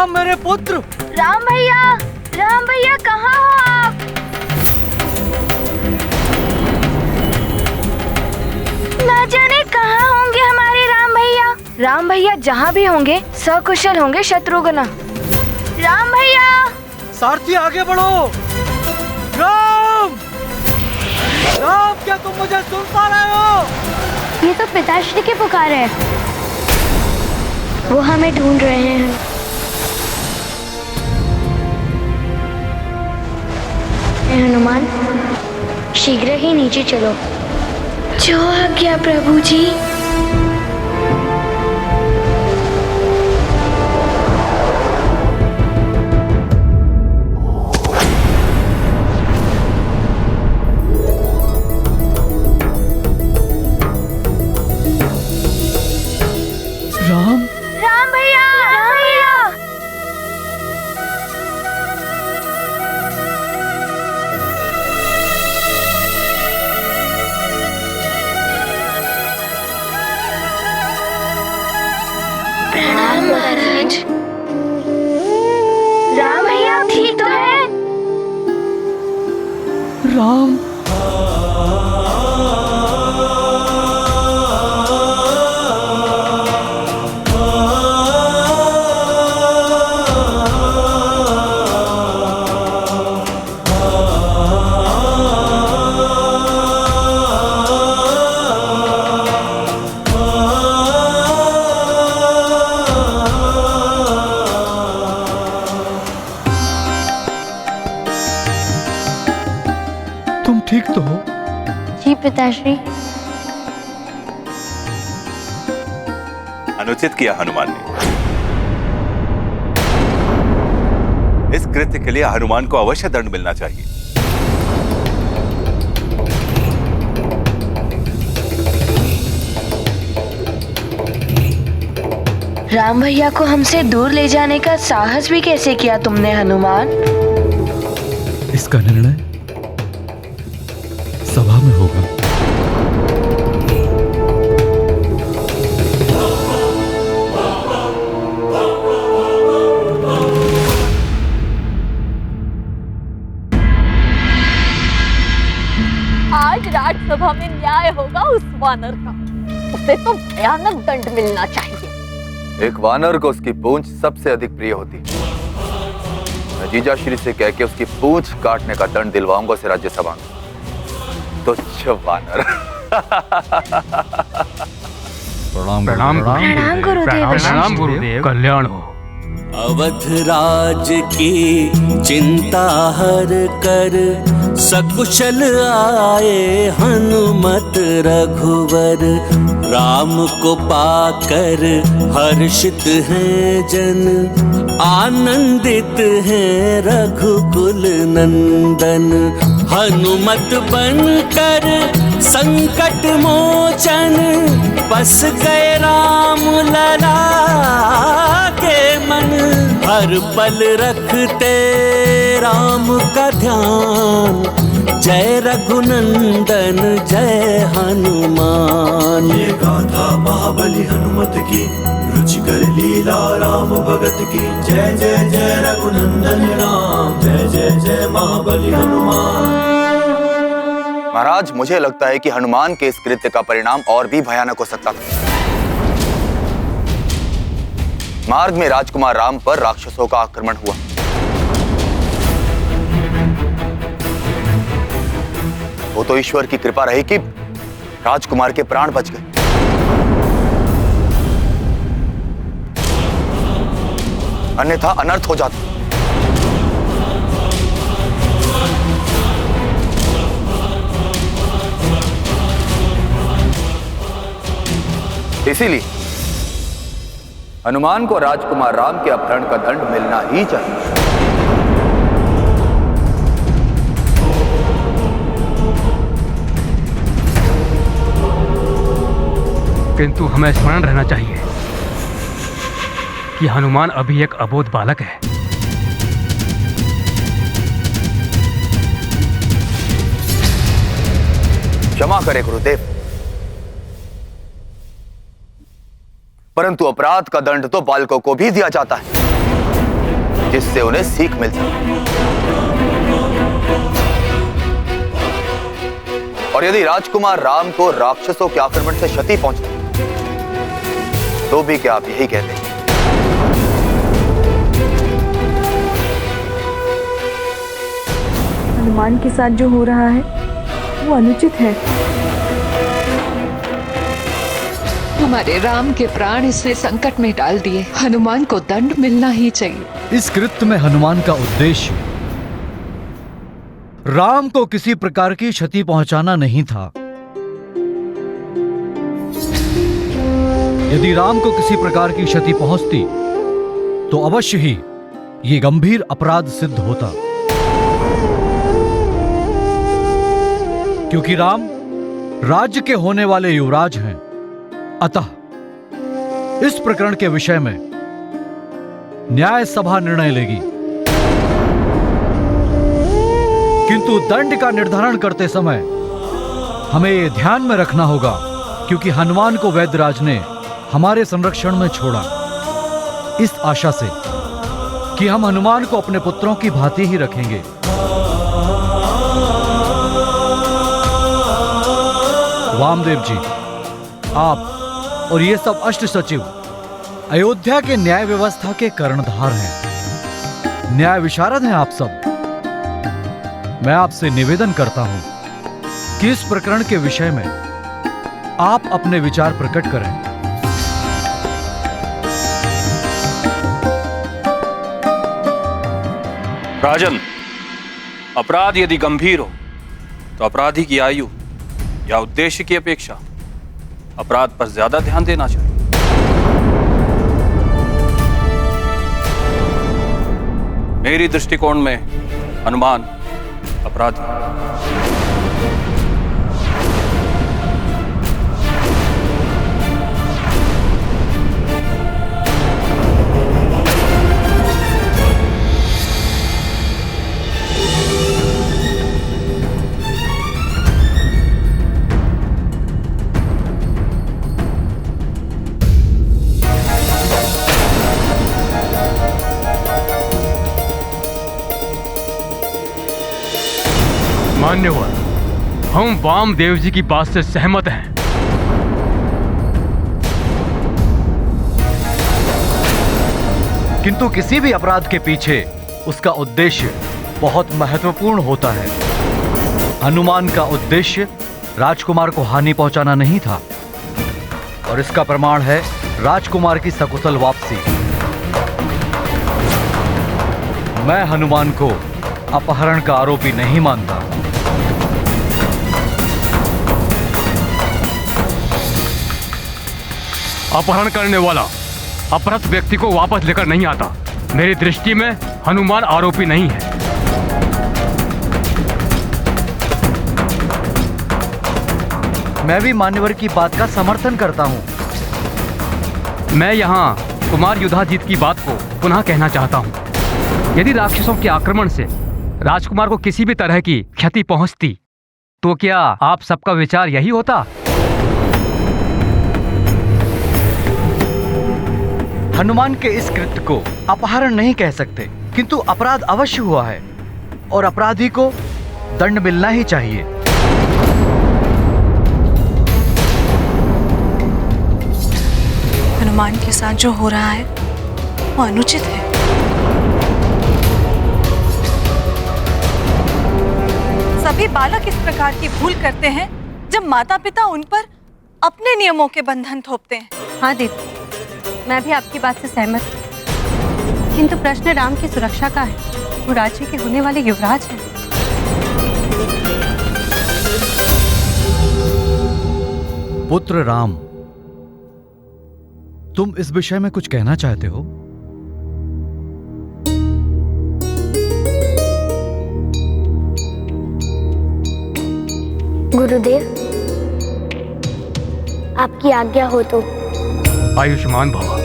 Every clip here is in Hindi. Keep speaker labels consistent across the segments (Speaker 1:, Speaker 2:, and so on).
Speaker 1: राम मेरे पुत्र।
Speaker 2: राम भैया कहाँ हो आप? ना जाने कहाँ होंगे हमारे राम भैया। राम भैया जहाँ भी होंगे सकुशल होंगे शत्रुघ्न। राम भैया,
Speaker 1: सारथी आगे बढ़ो। राम, राम क्या तुम मुझे सुन पा रहे हो?
Speaker 2: ये तो पिताश्री की पुकार है। वो हमें ढूंढ रहे हैं। हनुमान, शीघ्र ही नीचे चलो। जो आज्ञा प्रभु जी। राम भैया, प्रणाम महाराज। राम भैया ठीक तो है?
Speaker 1: राम, तुम ठीक तो हो?
Speaker 2: जी पिताश्री।
Speaker 3: अनुचित किया हनुमान ने। इस कृत्य के लिए हनुमान को अवश्य दंड मिलना चाहिए।
Speaker 2: राम भैया को हमसे दूर ले जाने का साहस भी कैसे किया तुमने हनुमान?
Speaker 1: इसका निर्णय सभा में होगा।
Speaker 4: आज राज्यसभा में न्याय होगा उस वानर का। उसे तो भयानक दंड मिलना चाहिए।
Speaker 5: एक वानर को उसकी पूंछ सबसे अधिक प्रिय होती है। मैं जीजाश्री से कह के उसकी पूंछ काटने का दंड दिलवाऊंगा उसे राज्यसभा में। तो वानर।
Speaker 1: प्रणाम गुरुदेव। कल्याण हो।
Speaker 6: अवध राज की चिंता हर कर सकुशल आए हनुमत रघुवर। राम को पाकर हर्षित हैं जन, आनंदित हैं रघुकुल नंदन। हनुमत बनकर संकट मोचन, बस गए राम लला के मन। हर पल रखते राम का ध्यान, जय रघुनंदन जय हनुमान।
Speaker 7: ये गाथा महाबली हनुमत की, रुचिकर लीला राम भगत की। जय जय जय रघुनंदन राम, जय जय जय महाबली हनुमान।
Speaker 5: महाराज, मुझे लगता है कि हनुमान के इस कृत्य का परिणाम और भी भयानक हो सकता था। मार्ग में राजकुमार राम पर राक्षसों का आक्रमण हुआ। वो तो ईश्वर की कृपा रही कि राजकुमार के प्राण बच गए। अन्यथा अनर्थ हो जाता। इसीलिए हनुमान को राजकुमार राम के अपहरण का दंड मिलना ही चाहिए।
Speaker 1: किंतु हमें स्मरण रहना चाहिए कि हनुमान अभी एक अबोध बालक है।
Speaker 5: क्षमा करे गुरुदेव, परंतु अपराध का दंड तो बालकों को भी दिया जाता है। जिससे उन्हें सीख मिल सके। और यदि राजकुमार राम को राक्षसों के आक्रमण से क्षति पहुंचती तो भी क्या आप यही कहते हैं?
Speaker 8: हनुमान के साथ जो हो रहा है वो अनुचित है।
Speaker 9: हमारे राम के प्राण इसने संकट में डाल दिए। हनुमान को दंड मिलना ही चाहिए।
Speaker 10: इस कृत्य में हनुमान का उद्देश्य राम को किसी प्रकार की क्षति पहुंचाना नहीं था। यदि राम को किसी प्रकार की क्षति पहुंचती तो अवश्य ही ये गंभीर अपराध सिद्ध होता, क्योंकि राम राज्य के होने वाले युवराज हैं। अतः इस प्रकरण के विषय में न्याय सभा निर्णय लेगी, किंतु दंड का निर्धारण करते समय हमें यह ध्यान में रखना होगा, क्योंकि हनुमान को वैद्यराज ने हमारे संरक्षण में छोड़ा इस आशा से कि हम हनुमान को अपने पुत्रों की भांति ही रखेंगे। वामदेव जी, आप और ये सब अष्ट सचिव अयोध्या के न्याय व्यवस्था के कर्णधार हैं, न्याय विशारद हैं आप सब। मैं आपसे निवेदन करता हूं कि इस प्रकरण के विषय में आप अपने विचार प्रकट करें।
Speaker 11: राजन, अपराध यदि गंभीर हो तो अपराधी की आयु या उद्देश्य की अपेक्षा अपराध पर ज्यादा ध्यान देना चाहिए। मेरी दृष्टिकोण में हनुमान अपराधी।
Speaker 12: मान्यवर, हम वामदेव जी की बात से सहमत हैं।
Speaker 10: किंतु किसी भी अपराध के पीछे उसका उद्देश्य बहुत महत्वपूर्ण होता है। हनुमान का उद्देश्य राजकुमार को हानि पहुंचाना नहीं था, और इसका प्रमाण है राजकुमार की सकुशल वापसी। मैं हनुमान को अपहरण का आरोपी नहीं मानता।
Speaker 12: अपहरण करने वाला अपहृत व्यक्ति को वापस लेकर नहीं आता। मेरी दृष्टि में हनुमान आरोपी नहीं है।
Speaker 10: मैं भी मान्यवर की बात का समर्थन करता हूं।
Speaker 12: मैं यहाँ कुमार युधाजीत की बात को पुनः कहना चाहता हूँ। यदि राक्षसों के आक्रमण से राजकुमार को किसी भी तरह की क्षति पहुंचती तो क्या आप सबका विचार यही होता?
Speaker 10: हनुमान के इस कृत्य को अपहरण नहीं कह सकते, किंतु अपराध अवश्य हुआ है और अपराधी को दंड मिलना ही चाहिए।
Speaker 8: हनुमान के साथ जो हो रहा है वो अनुचित है।
Speaker 13: सभी बालक इस प्रकार की भूल करते हैं जब माता पिता उन पर अपने नियमों के बंधन थोपते हैं।
Speaker 4: हाँ दीदी, मैं भी आपकी बात से सहमत हूँ, किंतु प्रश्न राम की सुरक्षा का है। वो राज्य के होने वाले युवराज हैं।
Speaker 10: पुत्र राम, तुम इस विषय में कुछ कहना चाहते हो?
Speaker 2: गुरुदेव, आपकी आज्ञा हो तो।
Speaker 12: आयुष्मान भव।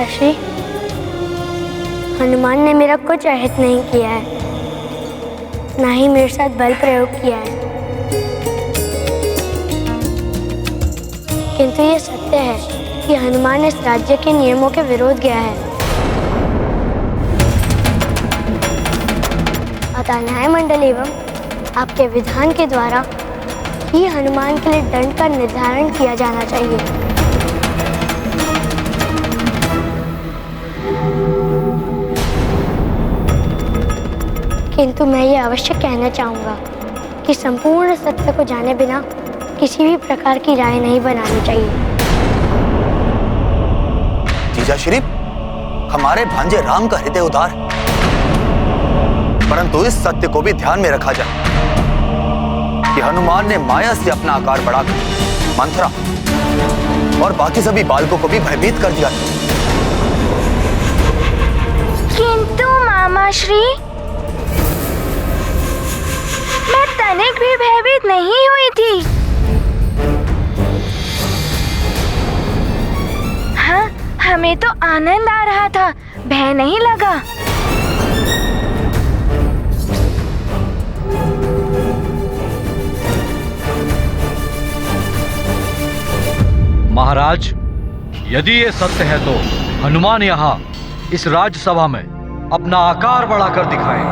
Speaker 14: पिताश्री, हनुमान ने मेरा कुछ अहित नहीं किया है, ना ही मेरे साथ बल प्रयोग किया है। किंतु ये सत्य है कि हनुमान इस राज्य के नियमों के विरोध गया है। अतः न्याय मंडल एवं आपके विधान के द्वारा ही हनुमान के लिए दंड का निर्धारण किया जाना चाहिए। किंतु मैं ये अवश्य कहना चाहूँगा कि संपूर्ण सत्य को जाने बिना किसी भी प्रकार की राय नहीं बनानी चाहिए।
Speaker 5: जीजा श्री, हमारे भांजे राम का हृदय उदार है, परंतु इस सत्य को भी ध्यान में रखा जाए कि हनुमान ने माया से अपना आकार बढ़ाकर मंथरा और बाकी सभी बालकों को भी भयभीत कर दिया।
Speaker 2: किंतु मामा श्री, मैं तनिक भी भयभीत नहीं हुई थी। हाँ, हमें तो आनंद आ रहा था, भय नहीं लगा।
Speaker 10: महाराज, यदि ये सत्य है तो हनुमान यहाँ इस राज्यसभा में अपना आकार बढ़ाकर दिखाएं।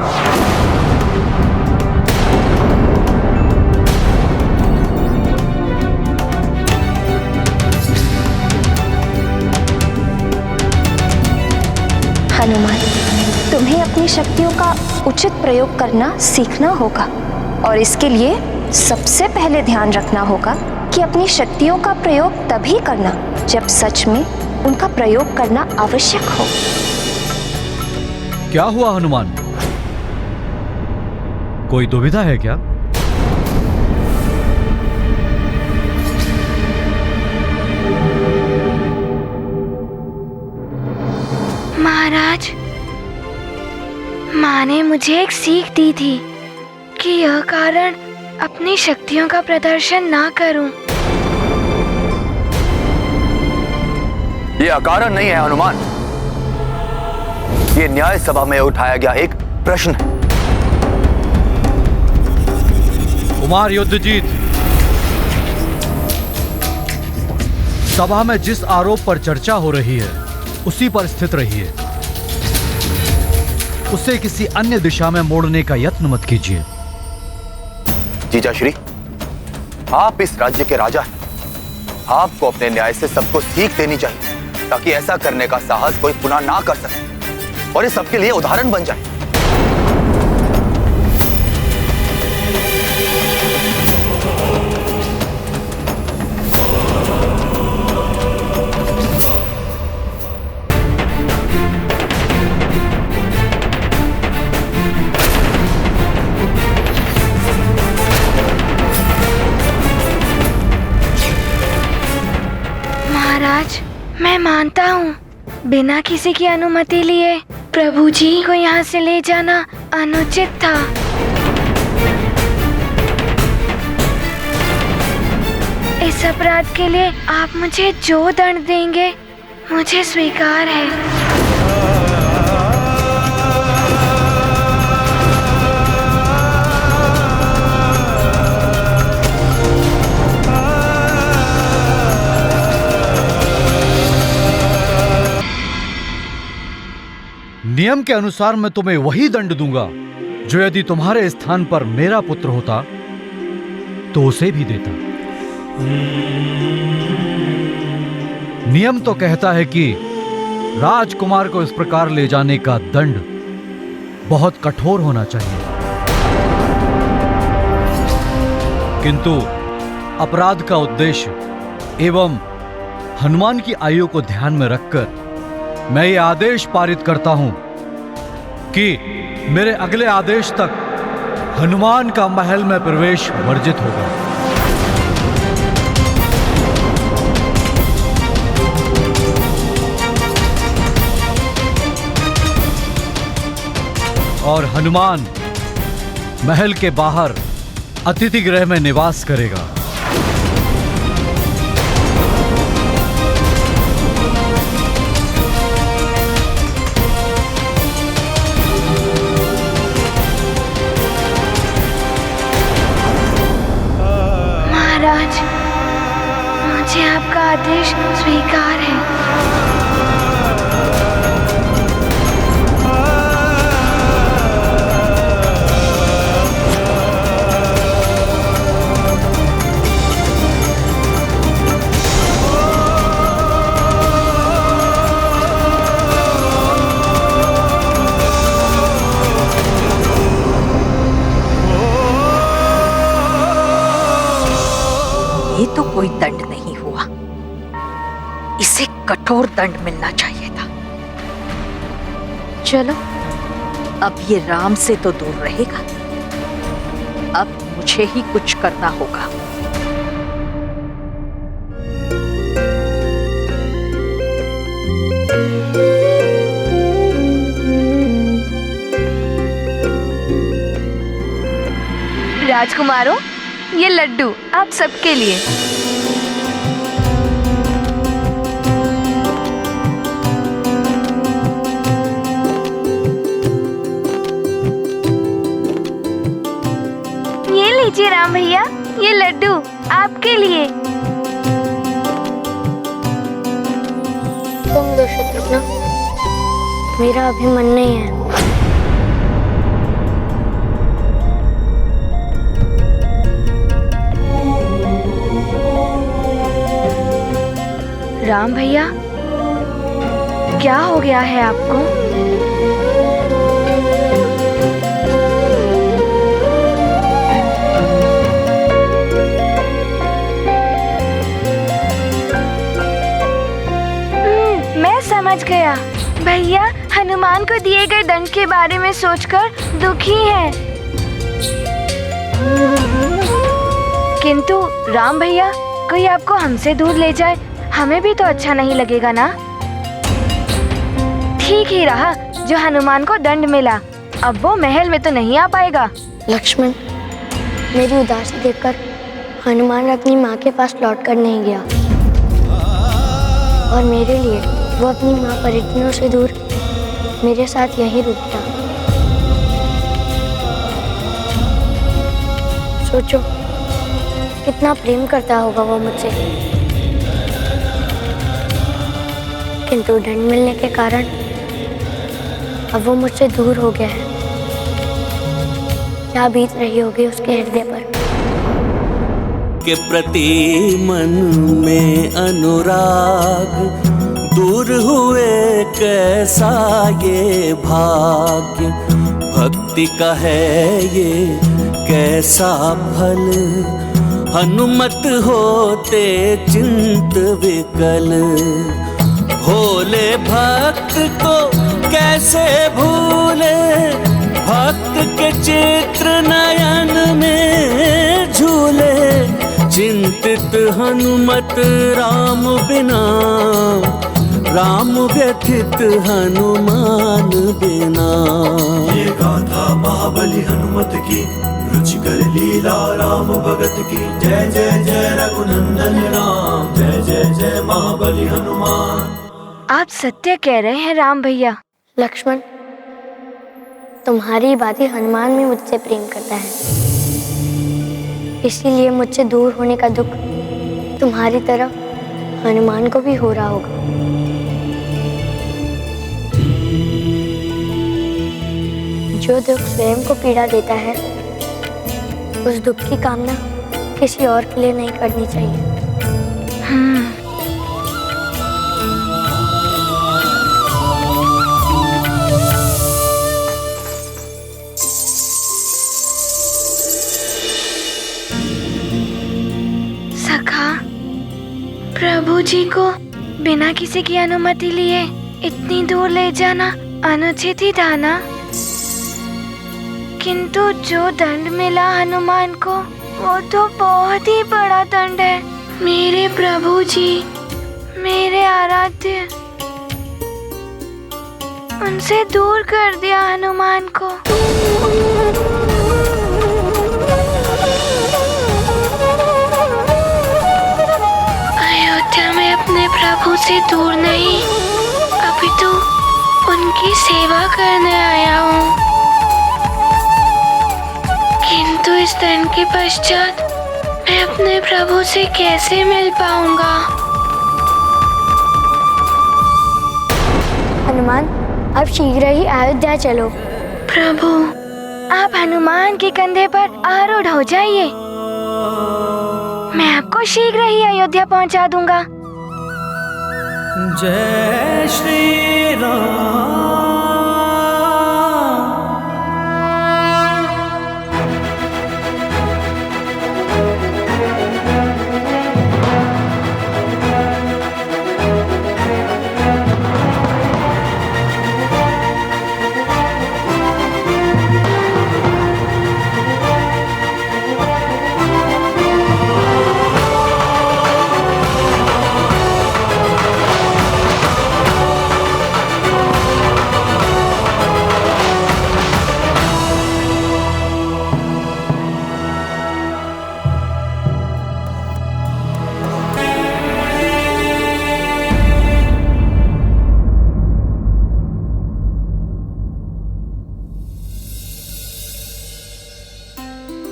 Speaker 15: हनुमान, तुम्हें अपनी शक्तियों का उचित प्रयोग करना सीखना होगा और इसके लिए सबसे पहले ध्यान रखना होगा कि अपनी शक्तियों का प्रयोग तभी करना जब सच में उनका प्रयोग करना आवश्यक हो।
Speaker 10: क्या हुआ हनुमान, कोई दुविधा है क्या?
Speaker 2: महाराज, माँ ने मुझे एक सीख दी थी कि यह कारण अपनी शक्तियों का प्रदर्शन ना करूं।
Speaker 5: ये अकारण नहीं है हनुमान, ये न्याय सभा में उठाया गया एक प्रश्न है।
Speaker 10: कुमार युद्धजीत, सभा में जिस आरोप पर चर्चा हो रही है उसी पर स्थित रहिए, उसे किसी अन्य दिशा में मोड़ने का यत्न मत कीजिए।
Speaker 5: जीजा श्री, आप इस राज्य के राजा हैं, आपको अपने न्याय से सबको सीख देनी चाहिए ताकि ऐसा करने का साहस कोई पुनः ना कर सके और ये सबके लिए उदाहरण बन जाए।
Speaker 2: महाराज, मैं मानता हूँ बिना किसी की अनुमति लिए प्रभु जी को यहाँ से ले जाना अनुचित था। इस अपराध के लिए आप मुझे जो दंड देंगे मुझे स्वीकार है।
Speaker 10: नियम के अनुसार मैं तुम्हें वही दंड दूंगा जो यदि तुम्हारे स्थान पर मेरा पुत्र होता तो उसे भी देता। नियम तो कहता है कि राजकुमार को इस प्रकार ले जाने का दंड बहुत कठोर होना चाहिए, किंतु अपराध का उद्देश्य एवं हनुमान की आयु को ध्यान में रखकर मैं ये आदेश पारित करता हूं कि मेरे अगले आदेश तक हनुमान का महल में प्रवेश वर्जित होगा। और हनुमान महल के बाहर अतिथि गृह में निवास करेगा।
Speaker 2: महाराज, मुझे आपका आदेश स्वीकार है।
Speaker 16: ये तो कोई दंड नहीं हुआ, इसे कठोर दंड मिलना चाहिए था। चलो, अब ये राम से तो दूर रहेगा, अब मुझे ही कुछ करना होगा।
Speaker 2: राजकुमारों, ये लड्डू आप सबके लिए। ये लीजिए राम भैया, ये लड्डू आपके लिए।
Speaker 14: तुम दो शत्रुघ्न, मेरा अभी मन नहीं है।
Speaker 2: राम भैया, क्या हो गया है आपको? मैं समझ गया। भैया हनुमान को दिए गए दंड के बारे में सोचकर दुखी है। किंतु राम भैया, कोई आपको हमसे दूर ले जाए, हमें भी तो अच्छा नहीं लगेगा ना। ठीक ही रहा जो हनुमान को दंड मिला, अब वो महल में तो नहीं आ पाएगा।
Speaker 14: लक्ष्मण, मेरी उदासी देखकर हनुमान अपनी माँ के पास लौट कर नहीं गया, और मेरे लिए वो अपनी माँ परिजनों से दूर मेरे साथ यहीं रुक गया। सोचो, कितना प्रेम करता होगा वो मुझसे, किंतु दंड मिलने के कारण अब वो मुझसे दूर हो गया है। क्या बीत रही होगी उसके हृदय पर।
Speaker 6: के प्रति मन में अनुराग, दूर हुए कैसा ये भाग्य। भक्ति का है ये कैसा फल, हनुमत होते चिंत विकल। भोले भक्त को कैसे भूले, भक्त के चित्र नयन में झूले। चिंतित हनुमत राम बिना, राम व्यथित हनुमान बिना।
Speaker 7: ये गाथा महाबली हनुमत की, रुचिकर लीला राम भगत की। जय जय जय रघुनंदन राम, जय जय जय महाबली हनुमान।
Speaker 2: आप सत्य कह रहे हैं राम भैया।
Speaker 14: लक्ष्मण, तुम्हारी बात ही हनुमान भी मुझसे प्रेम करता है, इसीलिए मुझसे दूर होने का दुख तुम्हारी तरह हनुमान को भी हो रहा होगा। जो दुख स्वयं को पीड़ा देता है, उस दुख की कामना किसी और के लिए नहीं करनी चाहिए।
Speaker 2: सखा, प्रभु जी को बिना किसी की अनुमति लिए इतनी दूर ले जाना अनुचित ही था ना। किंतु जो दंड मिला हनुमान को, वो तो बहुत ही बड़ा दंड है। मेरे प्रभु जी, मेरे आराध्य, उनसे दूर कर दिया हनुमान को। अयोध्या में अपने प्रभु से दूर नहीं, अभी तो उनकी सेवा करने आया हूँ। किंतु इस दंड के पश्चात मैं अपने प्रभु से कैसे मिल पाऊंगा?
Speaker 14: हनुमान, अब शीघ्र ही अयोध्या चलो।
Speaker 2: प्रभु, आप हनुमान के कंधे पर आरूढ़ हो जाइए। मैं आपको शीघ्र ही अयोध्या पहुंचा दूंगा।
Speaker 1: जय श्री राम।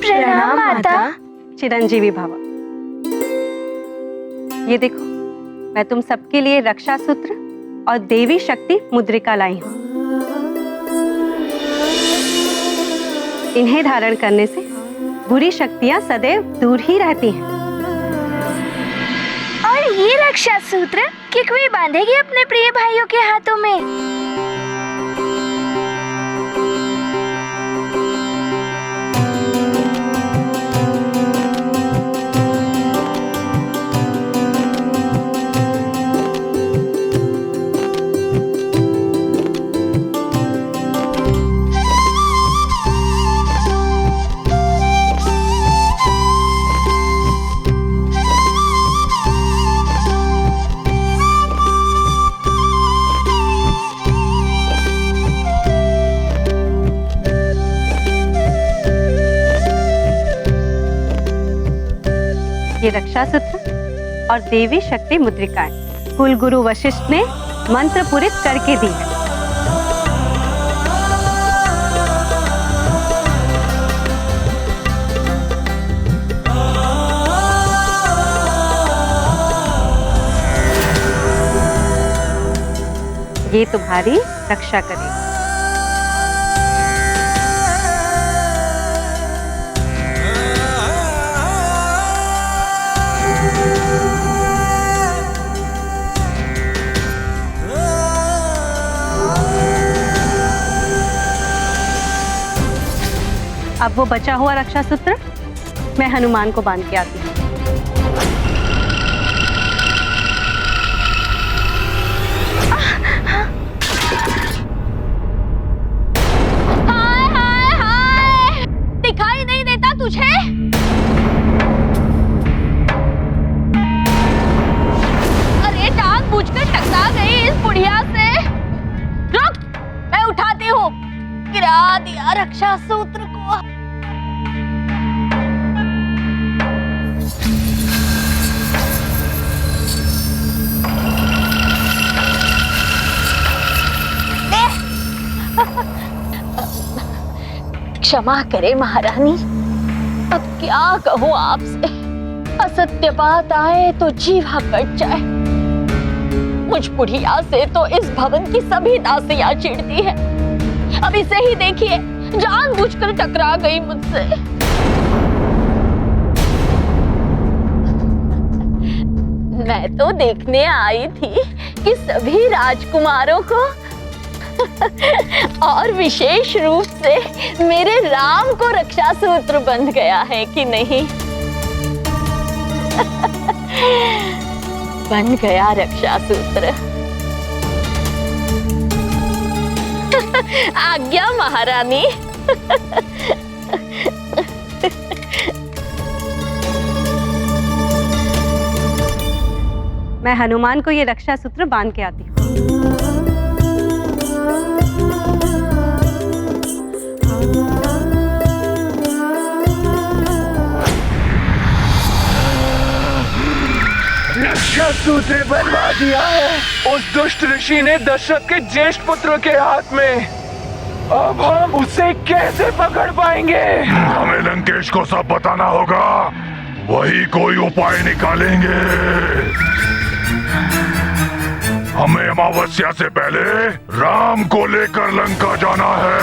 Speaker 2: प्रणाम माता।
Speaker 4: चिरंजीवी भव। ये देखो, मैं तुम सबके लिए रक्षा सूत्र और देवी शक्ति मुद्रिका लाई हूँ। इन्हें धारण करने से बुरी शक्तियाँ सदैव दूर ही रहती हैं।
Speaker 2: और ये रक्षा सूत्र किकवी बांधेगी अपने प्रिय भाइयों के हाथों में।
Speaker 4: ये रक्षा सूत्र और देवी शक्ति मुद्रिकाएं कुल गुरु वशिष्ठ ने मंत्र पूरित करके दी है। ये तुम्हारी रक्षा करेगी। अब वो बचा हुआ रक्षा सूत्र मैं हनुमान को बांध के आती हूँ।
Speaker 2: हाय हाय हाय, दिखाई नहीं देता तुझे? अरे टांग बूझकर टकरा गई इस बुढ़िया से। रुक, मैं उठाती हूँ। गिरा दिया रक्षा सूत्र को। क्षमा करे महारानी, अब क्या कहूँ आपसे। असत्य बात आए तो जीवा कट जाए। मुझ बुढ़िया से तो इस भवन की सभी दासियां चिढ़ती है। अब इसे ही देखिए, जानबूझकर टकरा गई मुझसे। मैं तो देखने आई थी कि सभी राजकुमारों को और विशेष रूप से मेरे राम को रक्षा सूत्र बंध गया है कि नहीं। बन गया रक्षा सूत्र। आज्ञा महारानी।
Speaker 4: मैं हनुमान को ये रक्षा सूत्र बांध के आती हूँ।
Speaker 17: रक्षा सूत्र बनवा दिया है उस दुष्ट ऋषि ने दशरथ के ज्येष्ठ पुत्र के हाथ में। अब हम उसे कैसे पकड़ पाएंगे?
Speaker 18: हमें लंकेश को सब बताना होगा। वही कोई उपाय निकालेंगे। हमें अमावस्या से पहले राम को लेकर लंका जाना है।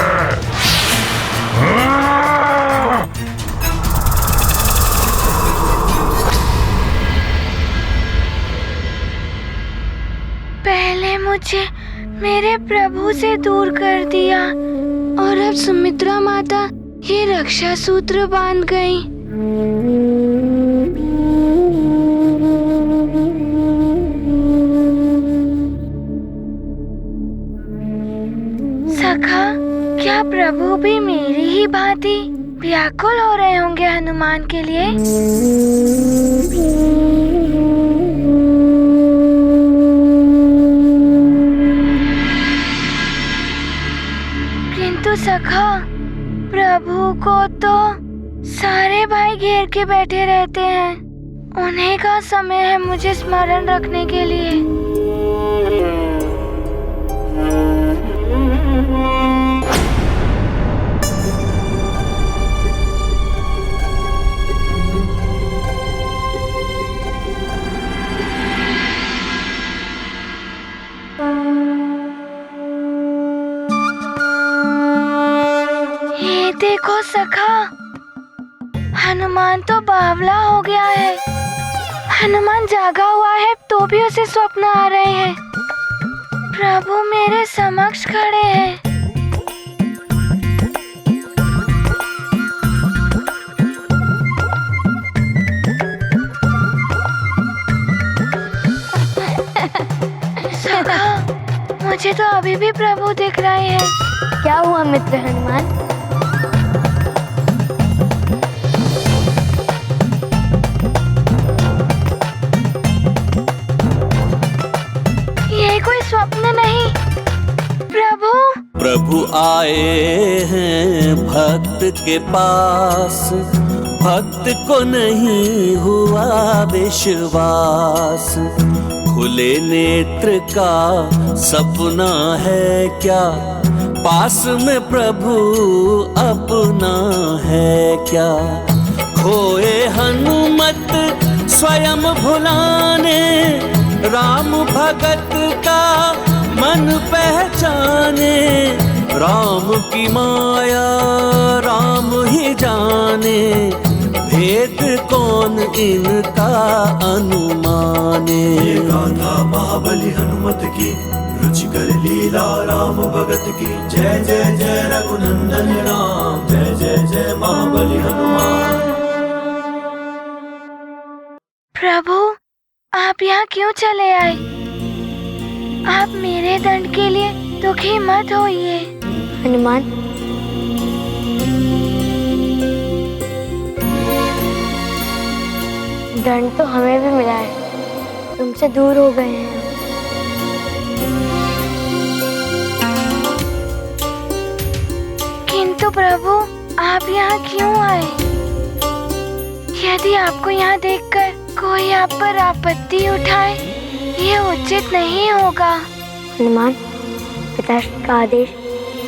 Speaker 14: पहले मुझे मेरे प्रभु से दूर कर दिया और अब सुमित्रा माता ये रक्षा सूत्र बांध गई। सखा, क्या प्रभु भी मेरी ही भांति व्याकुल हो रहे होंगे हनुमान के लिए? किंतु सखा, प्रभु को तो सारे भाई घेर के बैठे रहते हैं। उन्हीं का समय है मुझे स्मरण रखने के लिए। ये देखो सखा, हनुमान तो बावला हो गया है। हनुमान जागा हुआ है तो भी उसे स्वप्न आ रहे हैं। प्रभु मेरे समक्ष खड़े हैं। सखा, मुझे तो अभी भी प्रभु दिख रहे हैं। क्या हुआ मित्र हनुमान? ये कोई स्वप्न नहीं, प्रभु।
Speaker 6: प्रभु आए हैं भक्त के पास, भक्त को नहीं हुआ विश्वास। खुले नेत्र का सपना है क्या, पास में प्रभु अपना है क्या। खोए हनुमत स्वयं भुलाने, राम भगत का मन पहचाने। राम की माया राम ही जाने, भेद कौन इनका अनुमाने।
Speaker 7: ये गाथा महाबली हनुमत की, रुचिकर लीला राम भगत की। जय जय जय रघुनंदन राम, जय जय जय महाबली हनुमान।
Speaker 14: प्रभु, आप यहाँ क्यों चले आए? आप मेरे दंड के लिए दुखी मत होइए। हनुमान, दंड तो हमें भी मिला है, तुमसे दूर हो गए हैं। किंतु प्रभु, आप यहाँ क्यों आए? यदि आपको यहाँ देखकर कोई आप पर आपत्ति उठाए, ये उचित नहीं होगा। हनुमान, पिताश्री का आदेश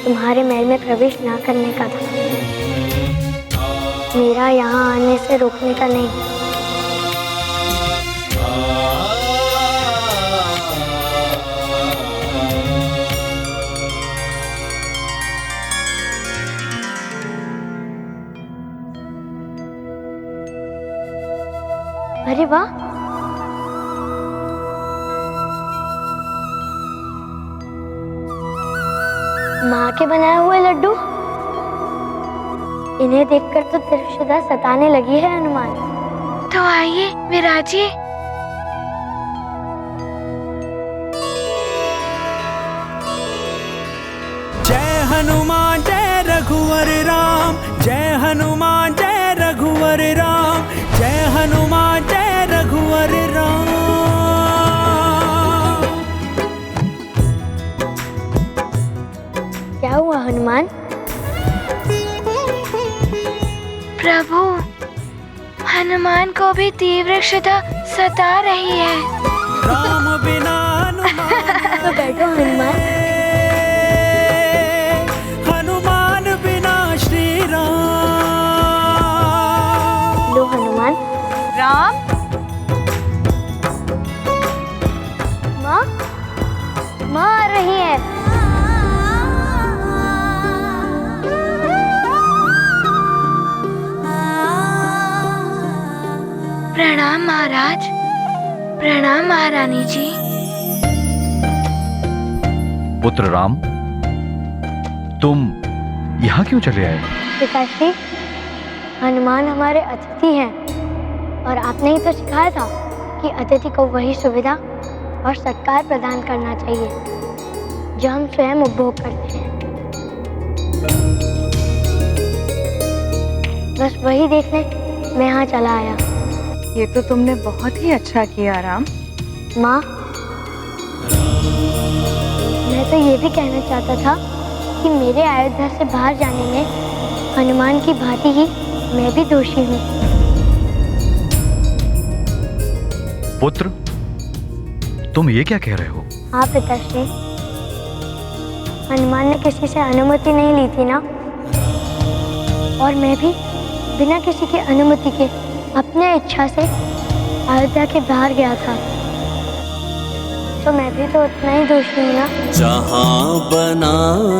Speaker 14: तुम्हारे महल में प्रवेश न करने का था, मेरा यहाँ आने से रोकने का नहीं। अरे वाह, माँ के बनाए हुए लड्डू। इन्हें देखकर तो त्रिशुदा सताने लगी है हनुमान। तो आइए विराजिए।
Speaker 19: जय हनुमान जय रघुवर राम, जय हनुमान जय रघुवर राम, जय हनुमान जय रघुवर राम।
Speaker 14: क्या हुआ हनुमान? प्रभु, हनुमान को भी तीव्र क्षुधा सता रही है।
Speaker 19: राम बिना हनुमान
Speaker 14: तो बैठो हनुमान।
Speaker 19: हनुमान बिना श्री राम।
Speaker 14: लो हनुमान,
Speaker 13: राम।
Speaker 14: माँ, माँ आ रही है। प्रणाम महाराज। प्रणाम महारानी जी।
Speaker 10: पुत्र राम, तुम यहाँ क्यों चले आए?
Speaker 14: पिताश्री, हनुमान हमारे अतिथि हैं और आपने ही तो सिखाया था कि अतिथि को वही सुविधा और सत्कार प्रदान करना चाहिए जो हम स्वयं उपभोग करते हैं। बस वही देखने मैं यहाँ चला आया।
Speaker 8: ये तो तुमने बहुत ही अच्छा किया राम।
Speaker 14: माँ, मैं तो ये भी कहना चाहता था कि मेरे अयोध्या से बाहर जाने में हनुमान की भांति ही मैं भी दोषी हूँ।
Speaker 10: पुत्र, तुम ये क्या कह रहे हो?
Speaker 14: हाँ पिताश्री, हनुमान ने किसी से अनुमति नहीं ली थी ना, और मैं भी बिना किसी की अनुमति के अपने इच्छा से अयोध्या के बाहर गया था, तो मैं भी तो उतना ही दोषी हूँ ना।
Speaker 6: जहाँ बना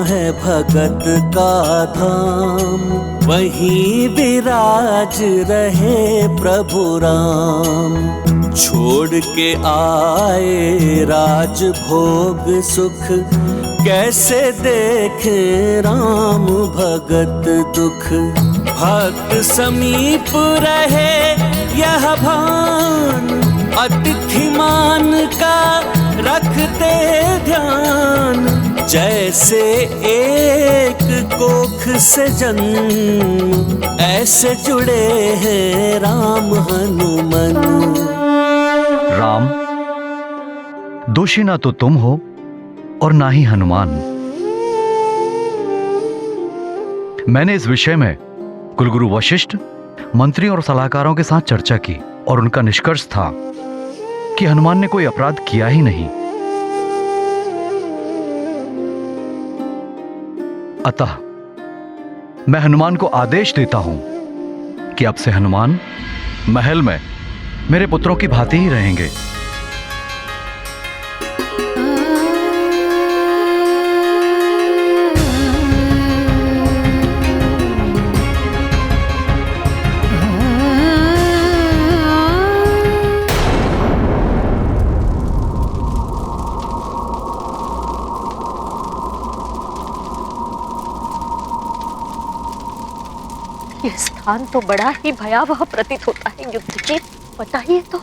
Speaker 6: है भगत का धाम, वहीं विराज रहे प्रभु राम। छोड़ के आए राज भोग सुख, कैसे देखे राम भगत दुख। भक्त समीप रहे यह भान, अतिथि मान का रखते ध्यान। जैसे एक कोख से जन्म, ऐसे जुड़े हैं राम हनुमान।
Speaker 10: राम, दोषी ना तो तुम हो और ना ही हनुमान। मैंने इस विषय में कुलगुरु वशिष्ठ, मंत्री और सलाहकारों के साथ चर्चा की और उनका निष्कर्ष था कि हनुमान ने कोई अपराध किया ही नहीं। अतः मैं हनुमान को आदेश देता हूं कि अब से हनुमान महल में मेरे पुत्रों की भांति ही रहेंगे।
Speaker 2: ये स्थान तो बड़ा ही भयावह प्रतीत होता है युद्धजीत। बताइए तो,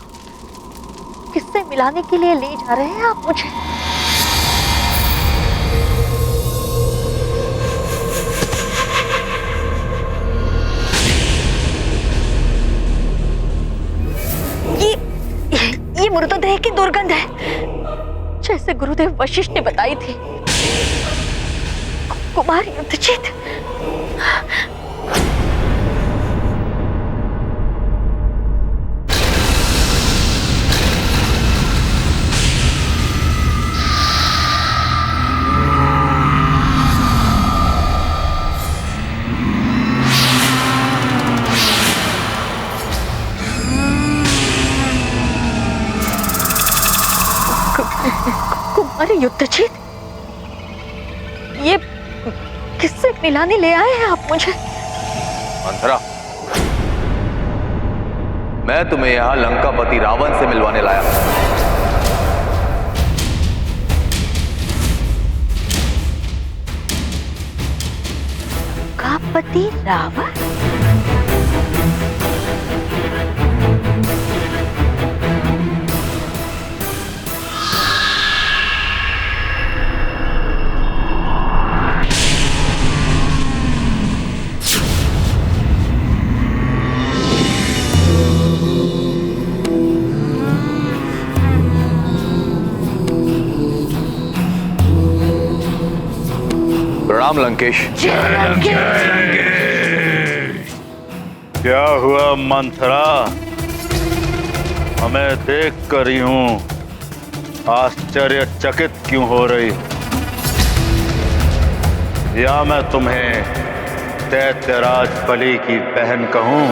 Speaker 2: किससे मिलाने के लिए ले जा रहे हैं आप मुझे? ये मृतदेह की दुर्गंध है, जैसे गुरुदेव वशिष्ठ ने बताई थी। कुमार युद्धजीत, कुमार युद्धजीत, ये किससे मिलाने ले आए हैं आप मुझे?
Speaker 5: मंथरा, मैं तुम्हें यहाँ लंकापति रावण से मिलवाने लाया।
Speaker 2: लंकापति रावण?
Speaker 5: प्रणाम लंकेश।
Speaker 3: क्या हुआ मंथरा? हमें देख कर यूं आश्चर्यचकित क्यों हो रही? या मैं तुम्हें दैत्यराज बलि की बहन कहूं?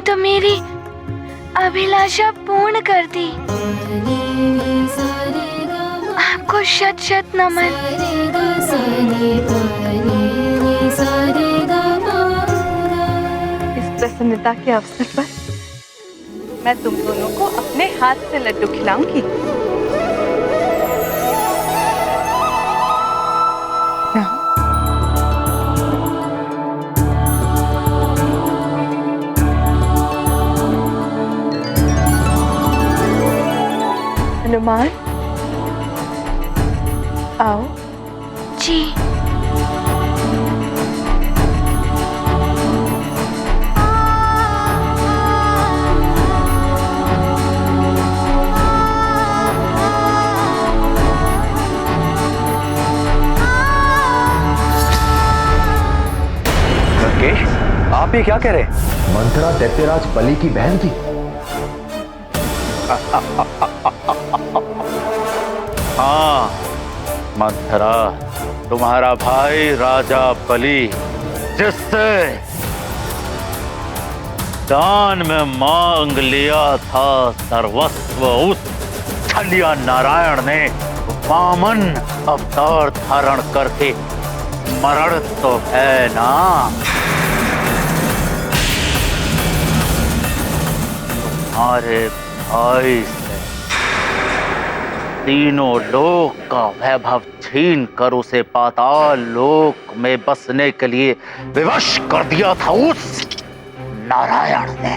Speaker 14: आपने तो मेरी अभिलाषा पूर्ण कर दी। आपको शत शत नमन।
Speaker 13: इस प्रसन्नता के अवसर पर मैं तुम दोनों को अपने हाथ से लड्डू खिलाऊंगी। हनुमान आओ।
Speaker 14: जी।
Speaker 5: लंकेश, आप ये क्या कह रहे हैं?
Speaker 20: मंथरा दैत्यराज बलि की बहन थी।
Speaker 3: हाँ मंथरा, तुम्हारा भाई राजा बलि जिससे दान में मांग लिया था सर्वस्व, उस छलिया नारायण ने वामन अवतार धारण करके मरण तो है ना। तुम्हारे भाई से तीनों लोक का वैभव छीन कर उसे पाताल लोक में बसने के लिए विवश कर दिया था उस नारायण ने।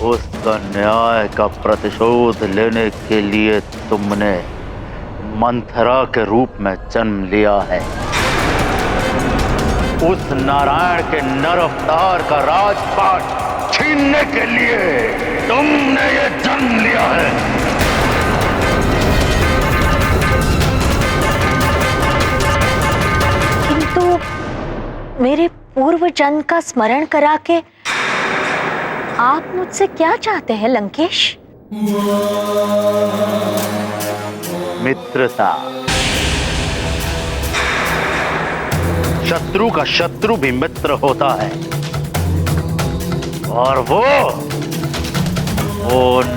Speaker 3: उसका न्याय का प्रतिशोध लेने के लिए तुमने मंथरा के रूप में जन्म लिया है। उस नारायण के नर अवतार का राजपाट छीनने के लिए तुमने ये जन्म लिया है।
Speaker 2: किंतु मेरे पूर्व जन्म का स्मरण करा के आप मुझसे क्या चाहते हैं लंकेश?
Speaker 3: मित्रता। शत्रु का शत्रु भी मित्र होता है, और वो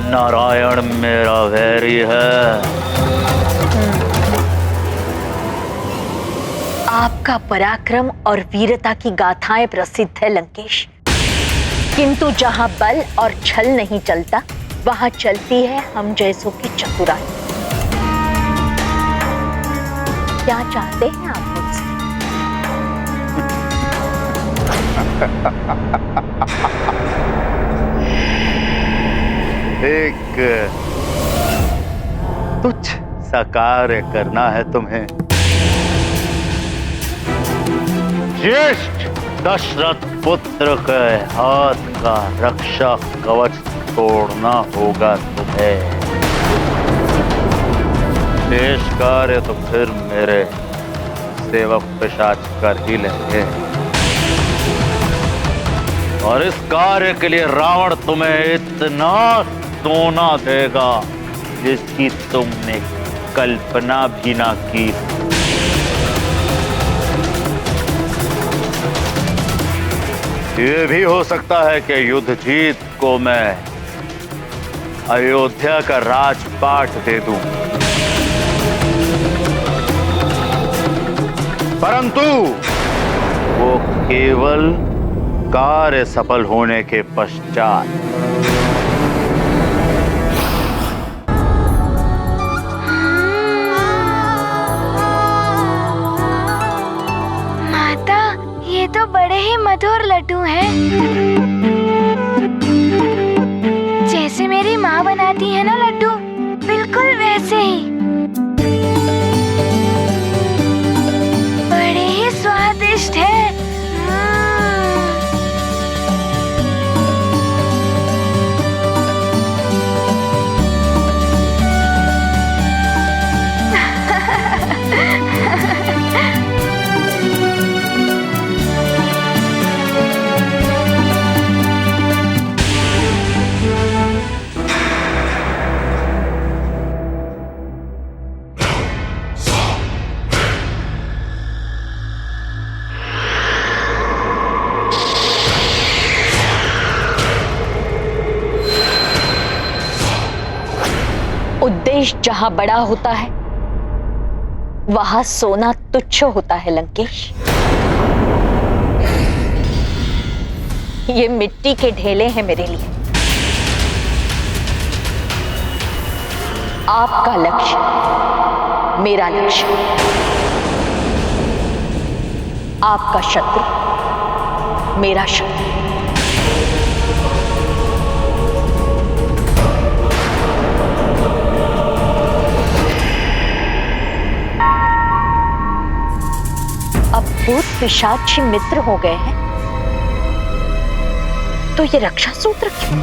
Speaker 3: नारायण मेरा वैरी है।
Speaker 2: आपका पराक्रम और वीरता की गाथाएं प्रसिद्ध है लंकेश, किंतु जहां बल और छल नहीं चलता वहां चलती है हम जैसों की चतुराई। क्या चाहते हैं आप मुझसे?
Speaker 3: एक तुच्छ सा कार्य करना है तुम्हें। ज्येष्ठ दशरथ पुत्र के हाथ का रक्षा कवच तोड़ना होगा तुम्हें। शेष कार्य तो फिर मेरे सेवक पिशाच कर ही लेंगे, और इस कार्य के लिए रावण तुम्हें इतना सोना देगा जिसकी तुमने कल्पना भी ना की। ये भी हो सकता है कि युद्ध जीत को मैं अयोध्या का राजपाट दे दूं, परंतु वो केवल कार्य सफल होने के पश्चात।
Speaker 14: माता, ये तो बड़े ही मधुर लड्डू हैं। जैसे मेरी माँ बनाती है ना लड्डू, बिल्कुल वैसे ही। बड़े ही स्वादिष्ट है।
Speaker 2: उद्देश्य जहां बड़ा होता है वहां सोना तुच्छ होता है लंकेश। ये मिट्टी के ढेले हैं मेरे लिए। आपका लक्ष्य मेरा लक्ष्य, आपका शत्रु मेरा शत्रु। अब भूत पिशाची मित्र हो गए हैं तो ये रक्षा सूत्र क्यों?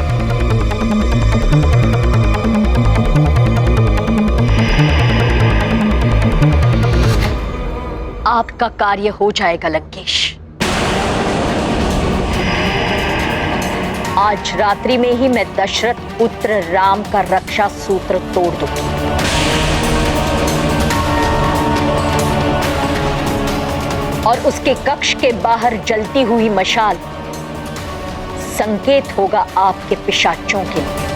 Speaker 2: आपका कार्य हो जाएगा लंकेश। आज रात्रि में ही मैं दशरथ पुत्र राम का रक्षा सूत्र तोड़ दूंगी। और उसके कक्ष के बाहर जलती हुई मशाल संकेत होगा आपके पिशाचों के लिए।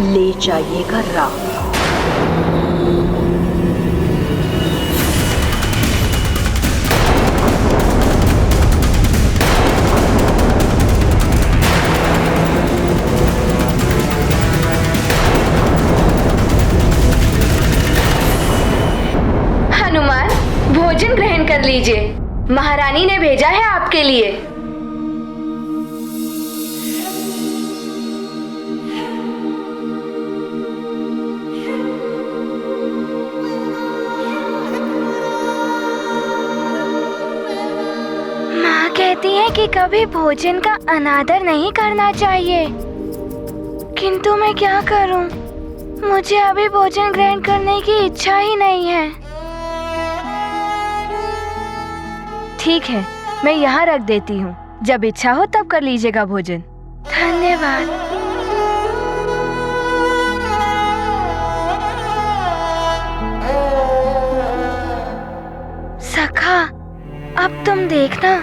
Speaker 2: ले जाइएगा राम।
Speaker 14: हनुमान, भोजन ग्रहण कर लीजिए, महारानी ने भेजा है आपके लिए। माँ कहती है कि कभी भोजन का अनादर नहीं करना चाहिए, किंतु मैं क्या करूं? मुझे अभी भोजन ग्रहण करने की इच्छा ही नहीं है। ठीक है, मैं यहाँ रख देती हूँ, जब इच्छा हो तब कर लीजिएगा भोजन। धन्यवाद। सखा, अब तुम देखना,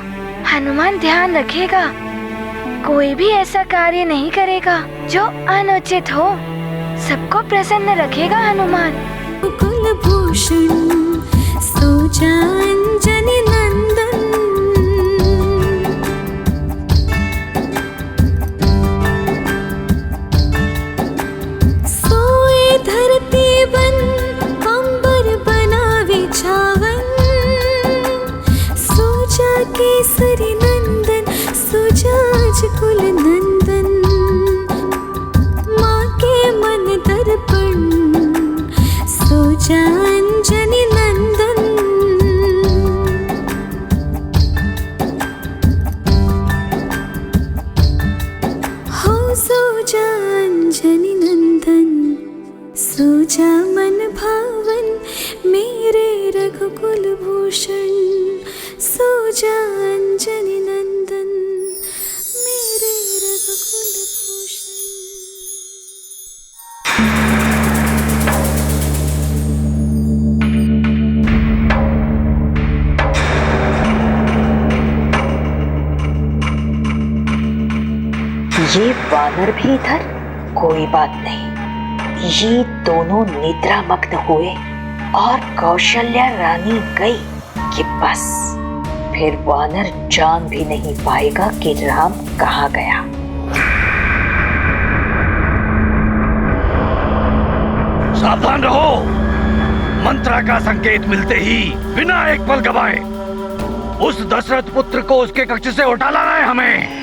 Speaker 14: हनुमान ध्यान रखेगा, कोई भी ऐसा कार्य नहीं करेगा जो अनुचित हो। सबको प्रसन्न रखेगा हनुमान।
Speaker 21: कुलभूषण सोचा अंजनी नंदन, सोए धरती बन अंबर बनावे छावन, सोचा केसरी नंदन सोचा कुल नंदन, माँ के मन दर्पण सोचा अंजनी नंदन। हो सोचा अंजनी नंदन, सोचा मन भावन मेरे रघुकुल भूषण, सोचा अंजनी नंदन मेरे रघुकुल भूषण।
Speaker 2: ये वानर भी इधर, कोई बात नहीं, ये दोनों निद्रामग्न हुए और कौशल्या रानी गई कि बस फिर वानर जान भी नहीं पाएगा कि राम कहाँ गया।
Speaker 18: सावधान रहो, मंत्रा का संकेत मिलते ही बिना एक पल गवाए उस दशरथ पुत्र को उसके कक्ष से उठा लाना है हमें।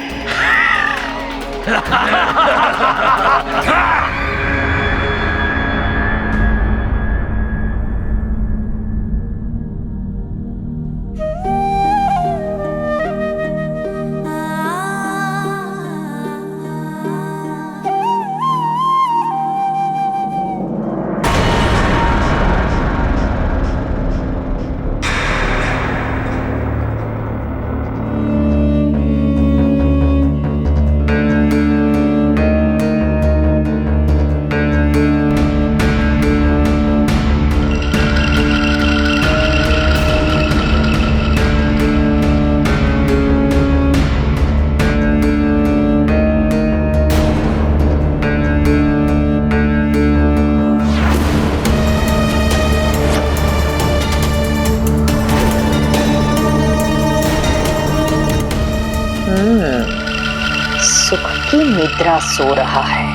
Speaker 2: की निद्रा सो रहा है।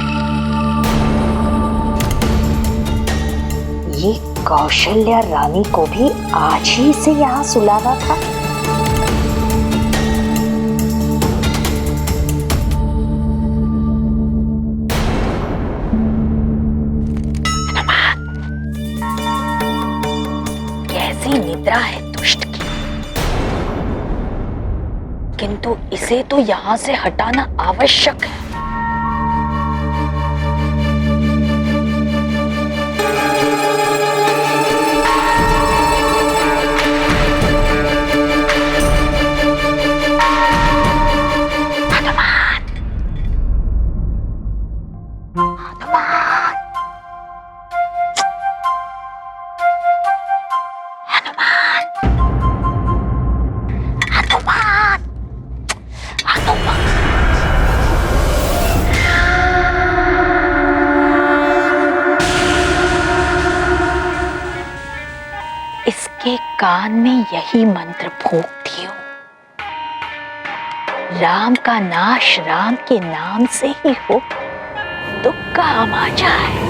Speaker 2: ये कौशल्या रानी को भी आज ही से यहाँ सुलाना था। कैसी निद्रा है दुष्ट की, किंतु इसे तो यहाँ से हटाना आवश्यक है। इसके कान में यही मंत्र फूंक दियो, राम का नाश राम के नाम से ही हो, दुख काम आ जाए।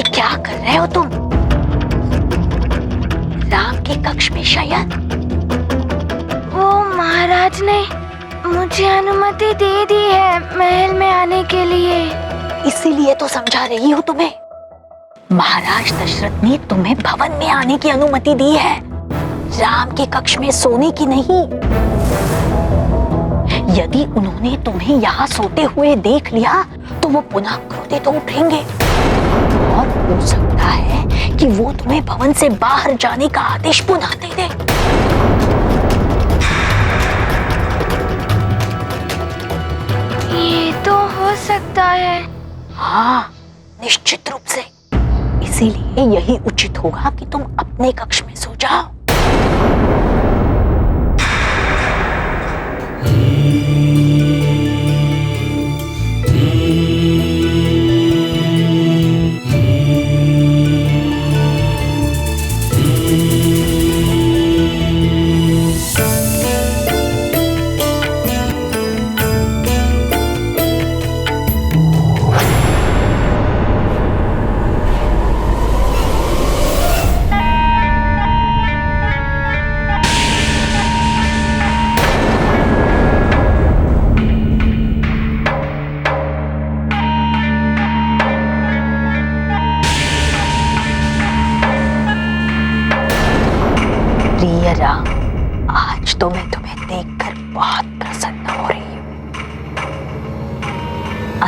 Speaker 2: क्या कर रहे हो तुम? राम के कक्ष में शयन?
Speaker 14: वो महाराज ने मुझे अनुमति दे दी है महल में आने के लिए।
Speaker 2: इसीलिए तो समझा रही हूँ तुम्हें। महाराज दशरथ ने तुम्हें भवन में आने की अनुमति दी है, राम के कक्ष में सोने की नहीं। यदि उन्होंने तुम्हें यहाँ सोते हुए देख लिया तो वो पुनः क्रोधित उठेंगे और हो सकता है कि वो तुम्हें भवन से बाहर जाने का आदेश पुनः दे दे।
Speaker 14: ये तो हो सकता है।
Speaker 2: हाँ, निश्चित रूप से। इसीलिए यही उचित होगा कि तुम अपने कक्ष में सो जाओ। प्रिय राम, आज तो मैं तुम्हें देखकर बहुत प्रसन्न हो रही हूँ।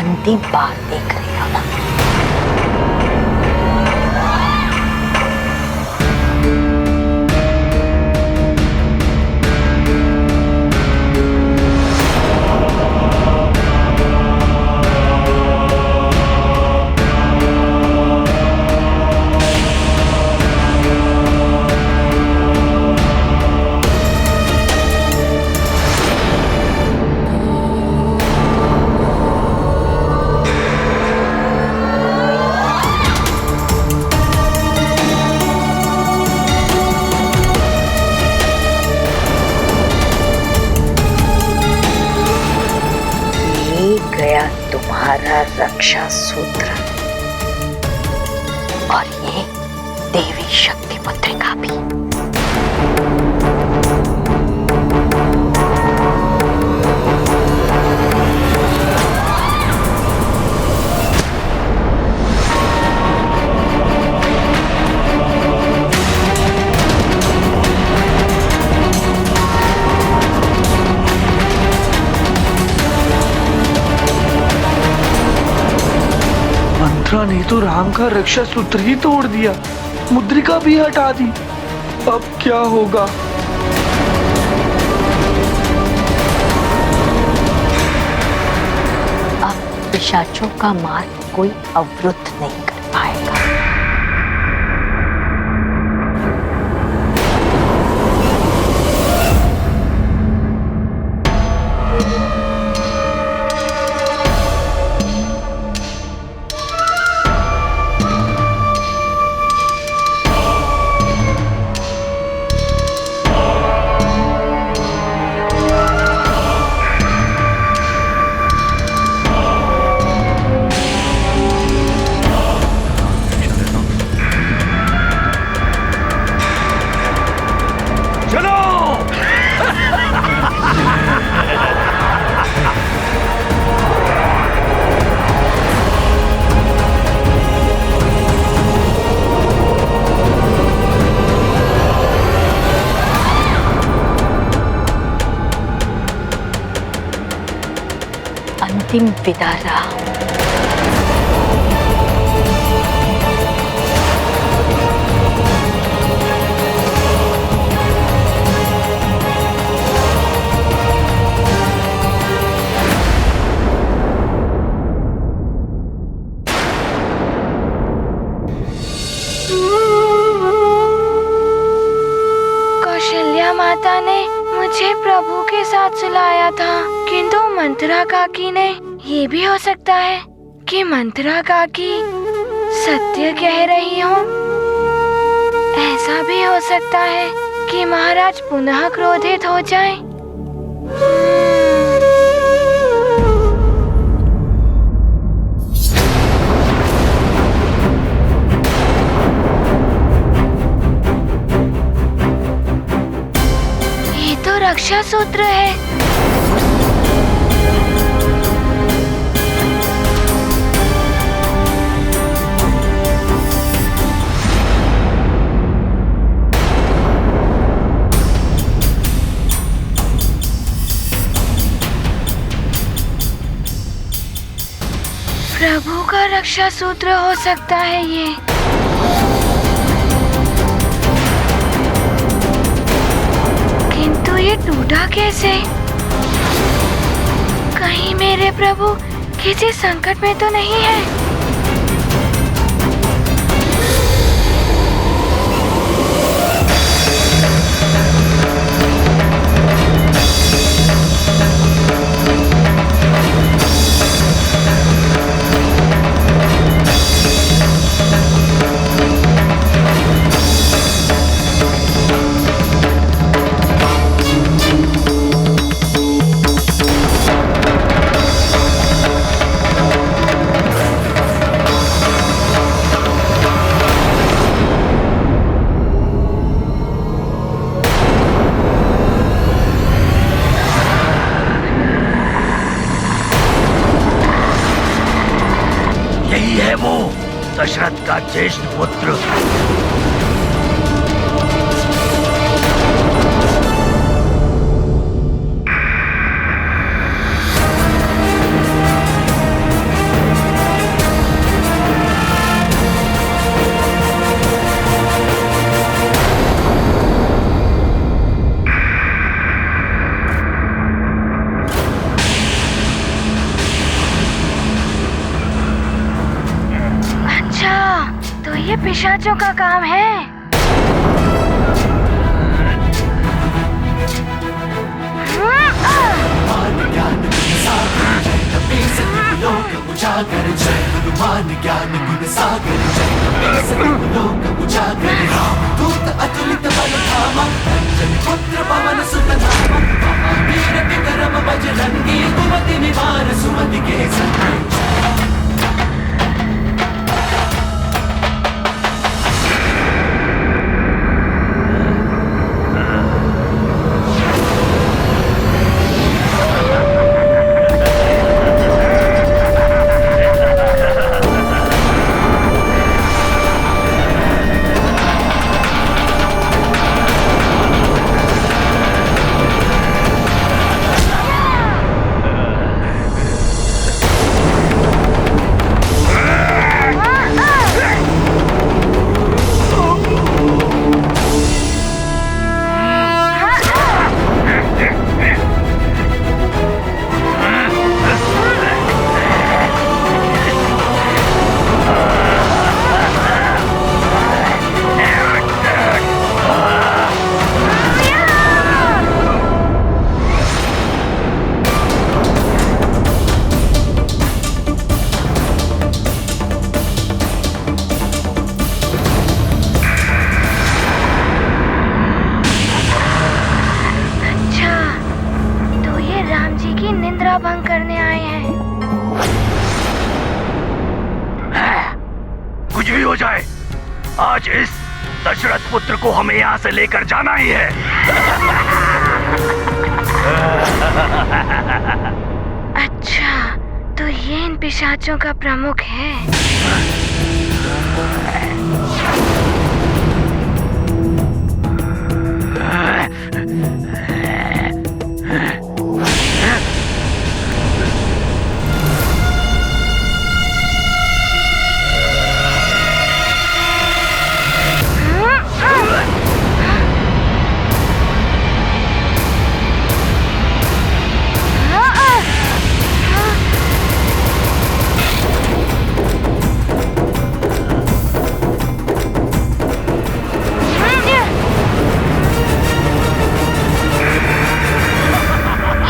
Speaker 2: अंतिम बार देख रही हो ना? रक्षा सूत्र और ये देवी शक्ति पुत्रिका भी।
Speaker 17: मंत्रा ने तो राम का रक्षा सूत्र ही तोड़ दिया, मुद्रिका भी हटा दी। अब क्या होगा?
Speaker 2: अब पिशाचों का मार्ग कोई अवरुद्ध नहीं कर पाएगा। अंतिम विदा राम।
Speaker 14: कौशल्या माता ने मुझे प्रभु के साथ सुलाया था, किंतु मंत्रा काकी ने, ये भी हो सकता है कि मंत्रा काकी सत्य कह रही हो। ऐसा भी हो सकता है कि महाराज पुनः क्रोधित हो जाएं। ये तो रक्षा सूत्र है। प्रभु का रक्षा सूत्र हो सकता है ये। किंतु ये टूटा कैसे? कहीं मेरे प्रभु किसी संकट में तो नहीं है?
Speaker 18: दशरथ का ज्येष्ठ पुत्र।
Speaker 14: ये पिशाचों का काम है।
Speaker 7: अतुलित बल धामा, पुत्र पवन सुत नामा, महावीर विक्रम बजरंगी, कुमति निवार सुमति के संग।
Speaker 18: आज इस दशरथ पुत्र को हमें यहाँ से लेकर जाना ही है।
Speaker 14: अच्छा, तो ये इन पिशाचों का प्रमुख है।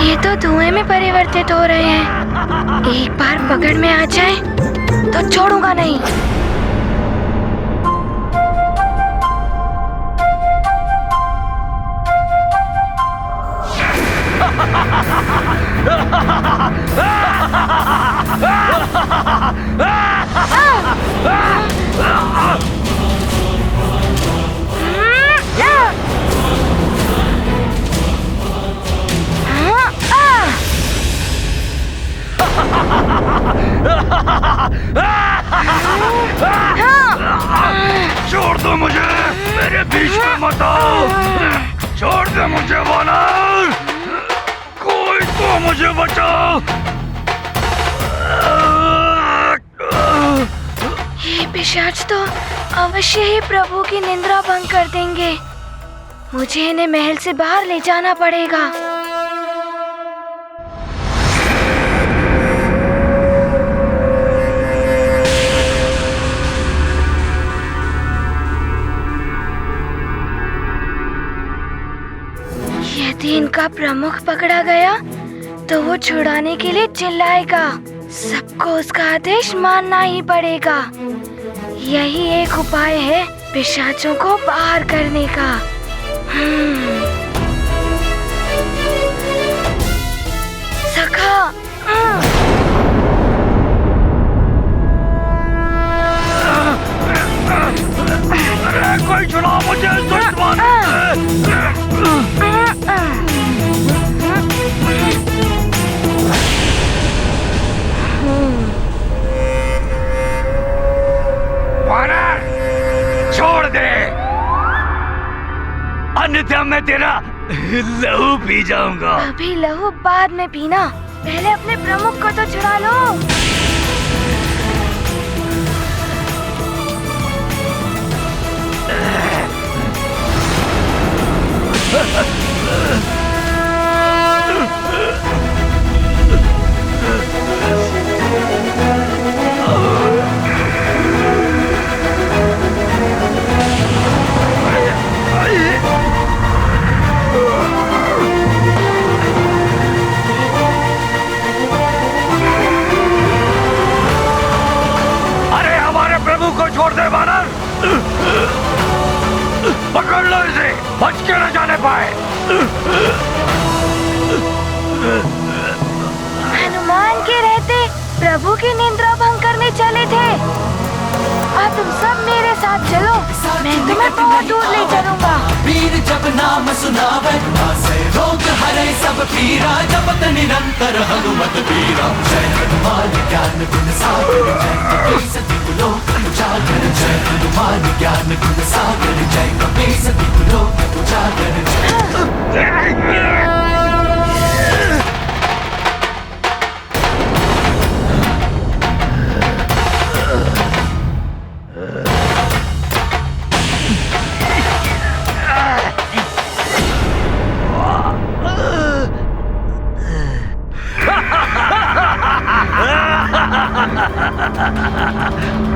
Speaker 14: ये तो धुएं में परिवर्तित हो रहे हैं। एक बार पकड़ में आ जाए तो छोड़ूंगा नहीं।
Speaker 18: छोड़ दो मुझे, मेरे बीच में मत आओ। छोड़ दो मुझे वानर, कोई तो मुझे बचाओ।
Speaker 14: ये पिशाच तो अवश्य ही प्रभु की निंदा भंग कर देंगे। मुझे इन्हें महल से बाहर ले जाना पड़ेगा। यदि इनका प्रमुख पकड़ा गया तो वो छुड़ाने के लिए चिल्लाएगा। सबको उसका आदेश मानना ही पड़ेगा। यही एक उपाय है पिशाचों को बाहर करने का। सखा,
Speaker 18: अरे कोई छुड़ाओ मुझे, दुश्मन। वानर, छोड़ दे, अन्यथा मैं तेरा लहू पी जाऊंगा।
Speaker 14: अभी लहू बाद में पीना, पहले अपने प्रमुख को तो छुड़ा लो।
Speaker 18: अरे हमारे प्रभु को छोड़ दे वानर, पकड़ लो इसे, बच के न जाने पाए।
Speaker 14: हनुमान के रहते प्रभु की निंदा भंग करने चले थे। अब तुम सब मेरे साथ चलो, मैं तुम्हें बहुत दूर ले चलूंगा।
Speaker 6: वीर जब नाम सुनावे, रोग हरे सब पीरा, जपत निरंतर हनुमत वीरा। जय हनुमान ज्ञान गुण सागर, जय कपीस तिहु लोक उजागर। जय हनुमान ज्ञान गुण सागर, जय कपीस तिहु लोक उजागर।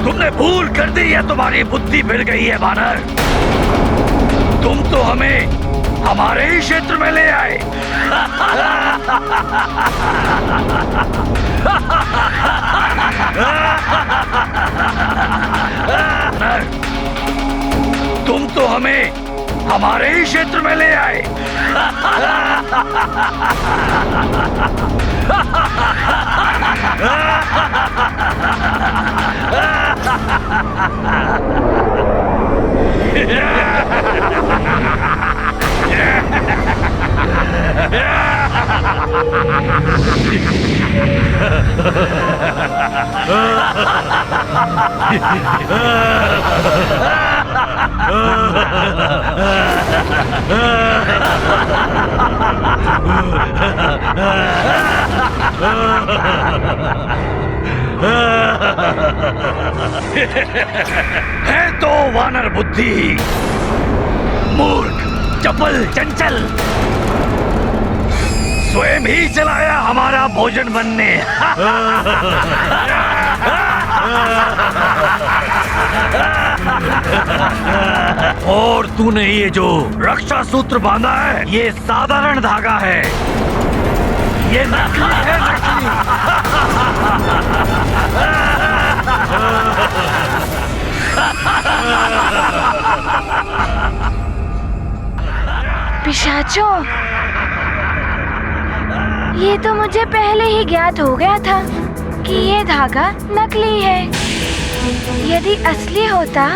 Speaker 18: तुमने भूल कर दी है, तुम्हारी बुद्धि फिर गई है वानर। तुम तो हमें हमारे ही क्षेत्र में ले आए। तुम तो हमें हमारे ही क्षेत्र में ले आए। है तो वानर बुद्धि, मूर्ख, चपल, चंचल, स्वयं ही चलाया हमारा भोजन बनने। और तूने ये जो रक्षा सूत्र बांधा है, ये साधारण धागा है, ये नकली है, नकली।
Speaker 14: पिशाचों, ये तो मुझे पहले ही ज्ञात हो गया था कि ये धागा नकली है। यदि असली होता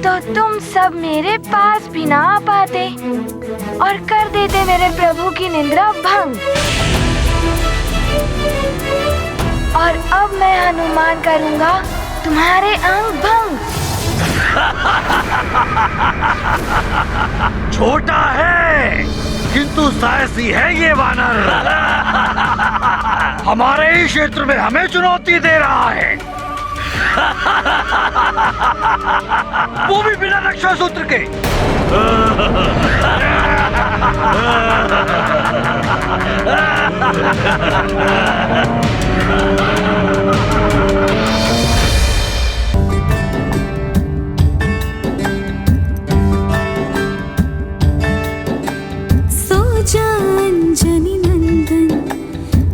Speaker 14: तो तुम सब मेरे पास भी ना आ पाते और कर देते मेरे प्रभु की निंद्रा भंग। और अब मैं हनुमान करूंगा तुम्हारे अंग भंग।
Speaker 18: छोटा है किंतु साहसी है ये वानर। हमारे ही क्षेत्र में हमें चुनौती दे रहा है, वो भी बिना रक्षा सूत्र के।
Speaker 21: अंजनी नंदन,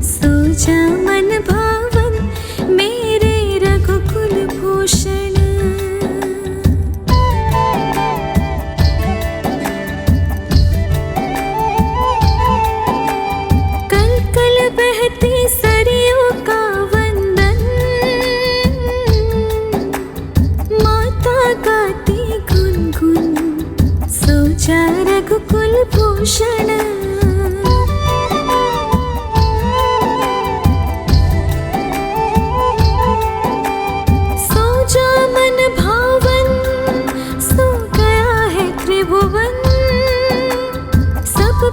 Speaker 21: सो जा मन भावन मेरे रघुकुल भूषण। कल कल बहती सरियों का वंदन, माता गाती गुनगुन, सो जा रघुकुल भूषण।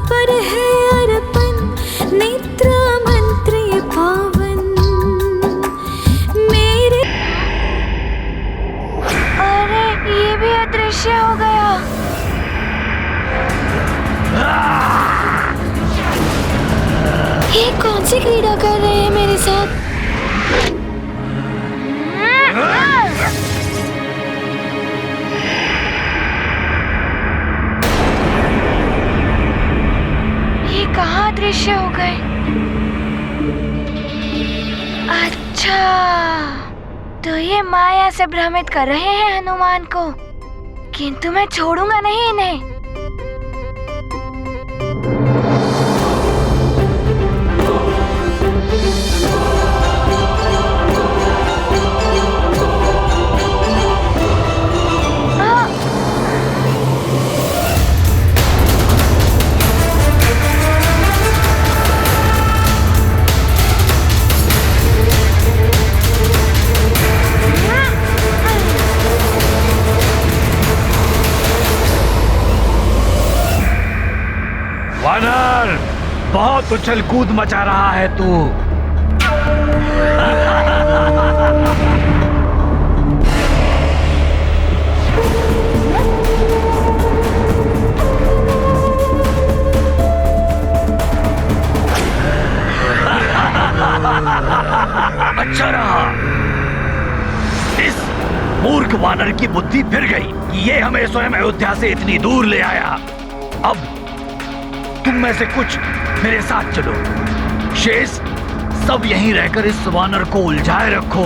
Speaker 21: पर है अर्पण नेत्र मंत्री पावन मेरे। अरे ये भी अदृश्य हो गया। ये कौन सी क्रीड़ा कर रहे हैं मेरे साथ? कहाँ दृश्य हो गए? अच्छा, तो ये माया से भ्रमित कर रहे हैं हनुमान को, किंतु मैं छोड़ूंगा नहीं इन्हें।
Speaker 18: वानर, बहुत उछल कूद मचा रहा है तू। अच्छा रहा, इस मूर्ख वानर की बुद्धि फिर गई कि ये हमें स्वयं अयोध्या से इतनी दूर ले आया। अब तुम में से कुछ मेरे साथ चलो, शेष सब यहीं रहकर इस वानर को उलझाए रखो।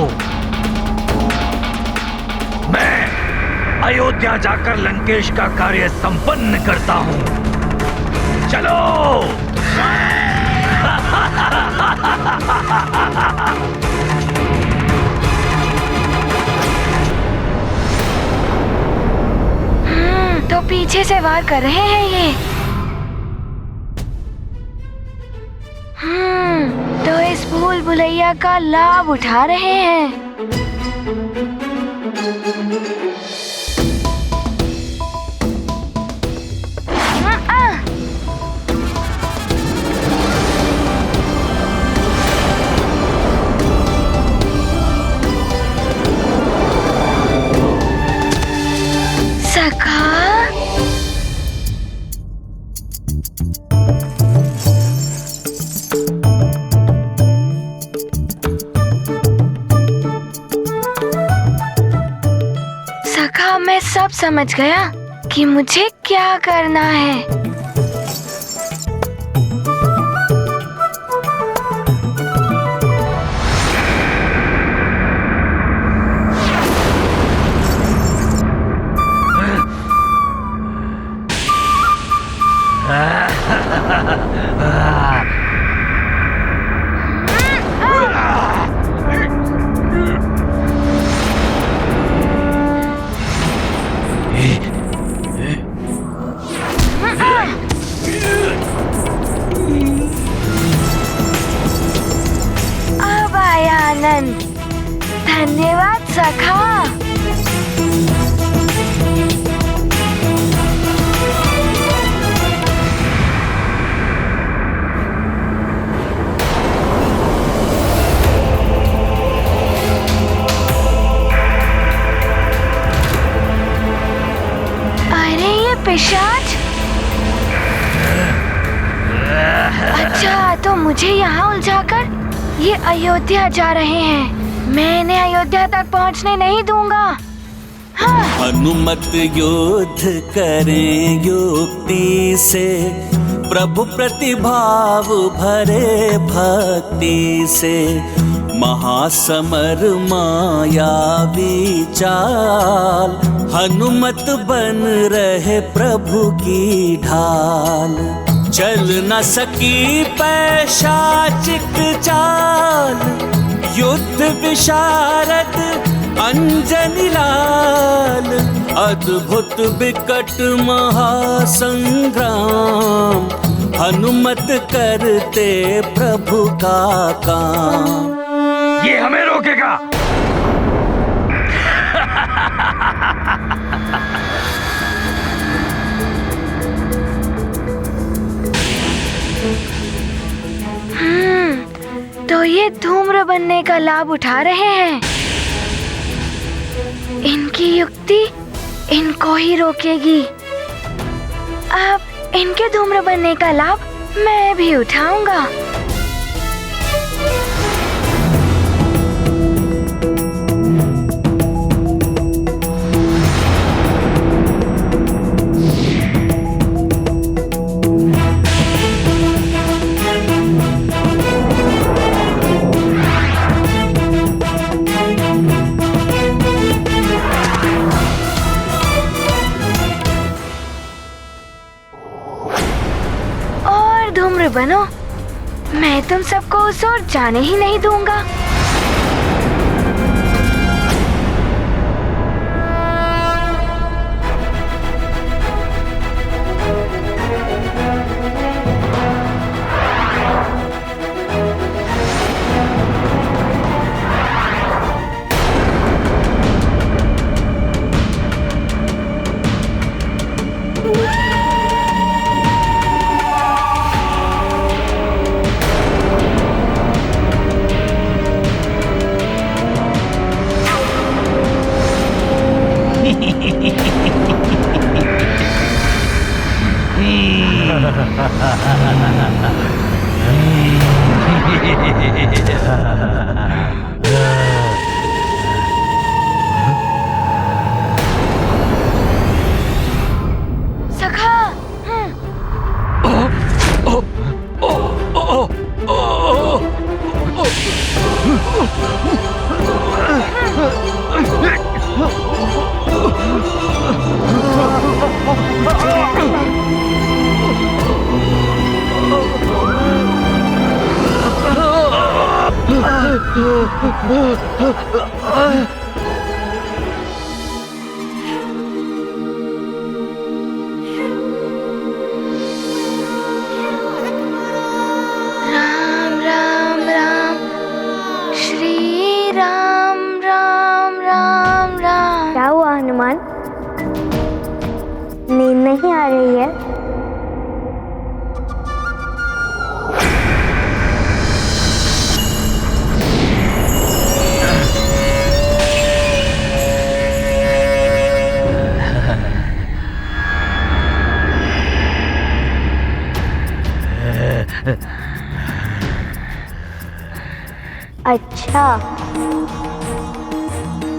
Speaker 18: मैं अयोध्या जाकर लंकेश का कार्य संपन्न करता हूं। चलो।
Speaker 21: तो पीछे से वार कर रहे हैं ये। तो इस भूल भुलैया का लाभ उठा रहे हैं। सखा, सखा, मैं सब समझ गया कि मुझे क्या करना है। अब आया आनंद। धन्यवाद सखा। पिशाच, अच्छा तो मुझे यहाँ उलझाकर ये अयोध्या जा रहे हैं। मैं इन्हें अयोध्या तक पहुँचने नहीं दूंगा। हाँ।
Speaker 6: हनुमत युद्ध करें युक्ति से, प्रभु प्रतिभाव भरे भक्ति से, महासमर मायावी चाल, हनुमत बन रहे प्रभु की ढाल। चल न सकी पैशाचिक चाल, युद्ध विशारद अंजनी लाल, अद्भुत विकट महासंग्राम, हनुमत करते प्रभु का काम।
Speaker 18: ये हमें रोकेगा?
Speaker 21: तो ये धूम्र बनने का लाभ उठा रहे हैं। इनकी युक्ति इनको ही रोकेगी। अब इनके धूम्र बनने का लाभ मैं भी उठाऊंगा। बनो, मैं तुम सबको उस ओर जाने ही नहीं दूंगा।
Speaker 14: अच्छा,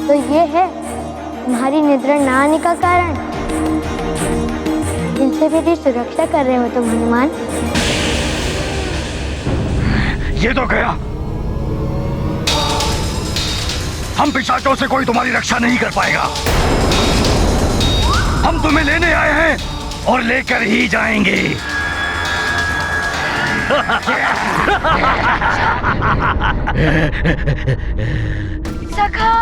Speaker 14: तो ये है तुम्हारी निद्रा ना आने का कारण। इनसे मेरी सुरक्षा कर रहे हो तुम हनुमान।
Speaker 18: ये तो गया। हम पिशाचों से कोई तुम्हारी रक्षा नहीं कर पाएगा। हम तुम्हें लेने आए हैं और लेकर ही जाएंगे।
Speaker 21: सखा।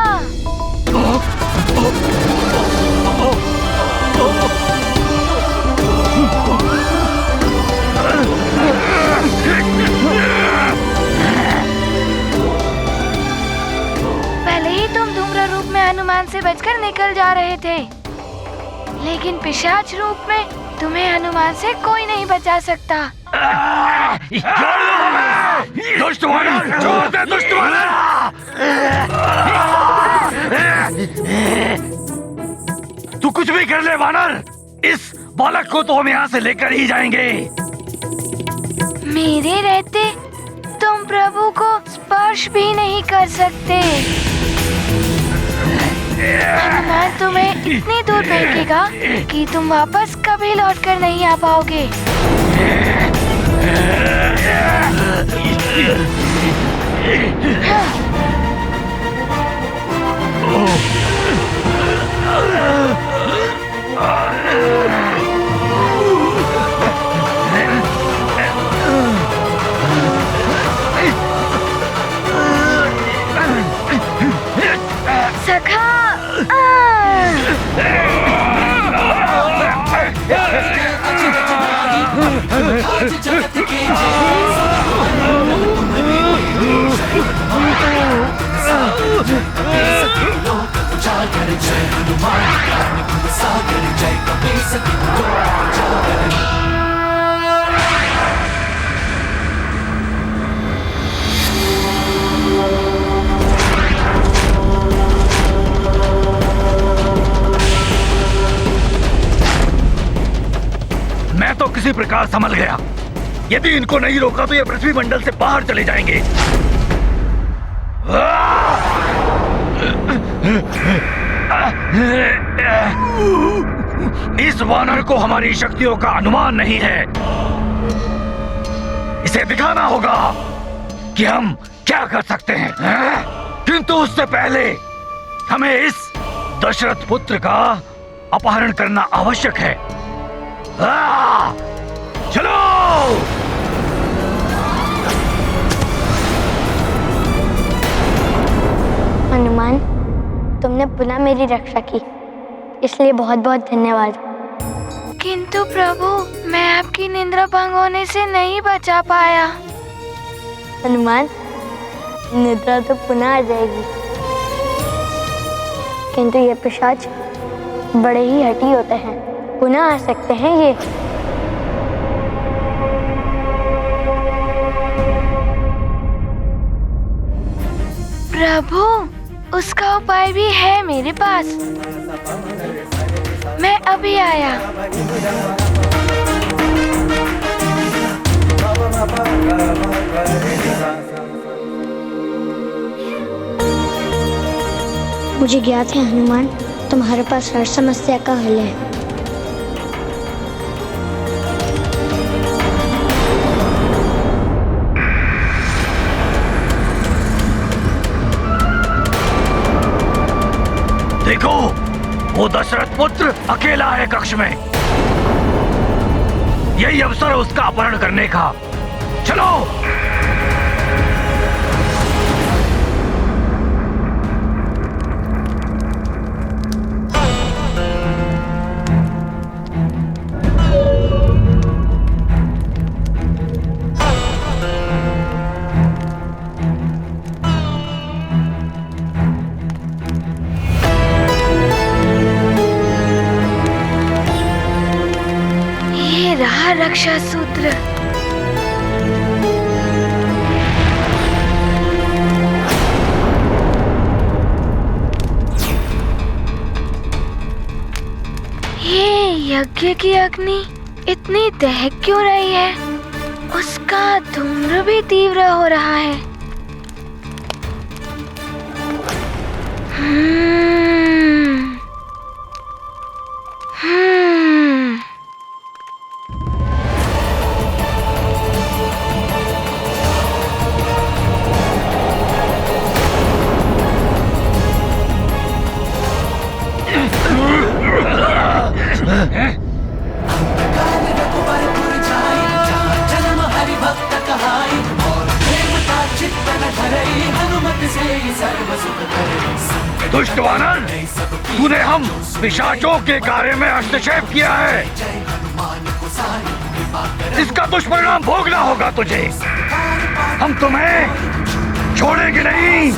Speaker 21: पहले ही तुम धूम्र रूप में हनुमान से बचकर निकल जा रहे थे, लेकिन पिशाच रूप में तुम्हें हनुमान से कोई नहीं बचा सकता।
Speaker 18: दुष्ट वानर, छोड़ दे दुष्ट वानर। तू कुछ भी कर ले वानर, इस बालक को तो हम यहाँ से लेकर ही जाएंगे।
Speaker 21: मेरे रहते तुम प्रभु को स्पर्श भी नहीं कर सकते। हनुमान तुम्हें इतनी दूर फेंकेगा कि तुम वापस कभी लौटकर नहीं आ पाओगे। सखा।
Speaker 18: मैं तो किसी प्रकार संभल गया। यदि इनको नहीं रोका तो ये पृथ्वी मंडल से बाहर चले जाएंगे। इस वानर को हमारी शक्तियों का अनुमान नहीं है। इसे दिखाना होगा कि हम क्या कर सकते हैं। किंतु उससे पहले हमें इस दशरथ पुत्र का अपहरण करना आवश्यक है। चलो।
Speaker 14: हनुमान, तुमने पुनः मेरी रक्षा की, इसलिए बहुत बहुत धन्यवाद।
Speaker 21: किंतु प्रभु, मैं आपकी निद्रा भंग होने से नहीं बचा पाया।
Speaker 14: हनुमान, निद्रा तो पुनः आ जाएगी, किंतु ये पिशाच बड़े ही हठी होते हैं, पुनः आ सकते हैं ये।
Speaker 21: प्रभु, उसका उपाय भी है मेरे पास। मैं अभी आया।
Speaker 14: मुझे ज्ञात है हनुमान, तुम्हारे पास हर समस्या का हल है।
Speaker 18: देखो, वो दशरथ पुत्र अकेला है कक्ष में। यही अवसर है उसका अपहरण करने का। चलो।
Speaker 21: रक्षा सूत्र। ये यज्ञ की अग्नि इतनी दहक क्यों रही है? उसका धूम्र भी तीव्र हो रहा है।
Speaker 6: जन्म हरि भक्त कहाई और प्रेम का चित्त न धरई हनुमत से सर्व सुख करे।
Speaker 18: दुष्ट वानर, तूने हम पिशाचों के कार्य में हस्तक्षेप किया है। इसका दुष्परिणाम भोगना होगा तुझे। हम तुम्हें छोड़ेंगे नहीं।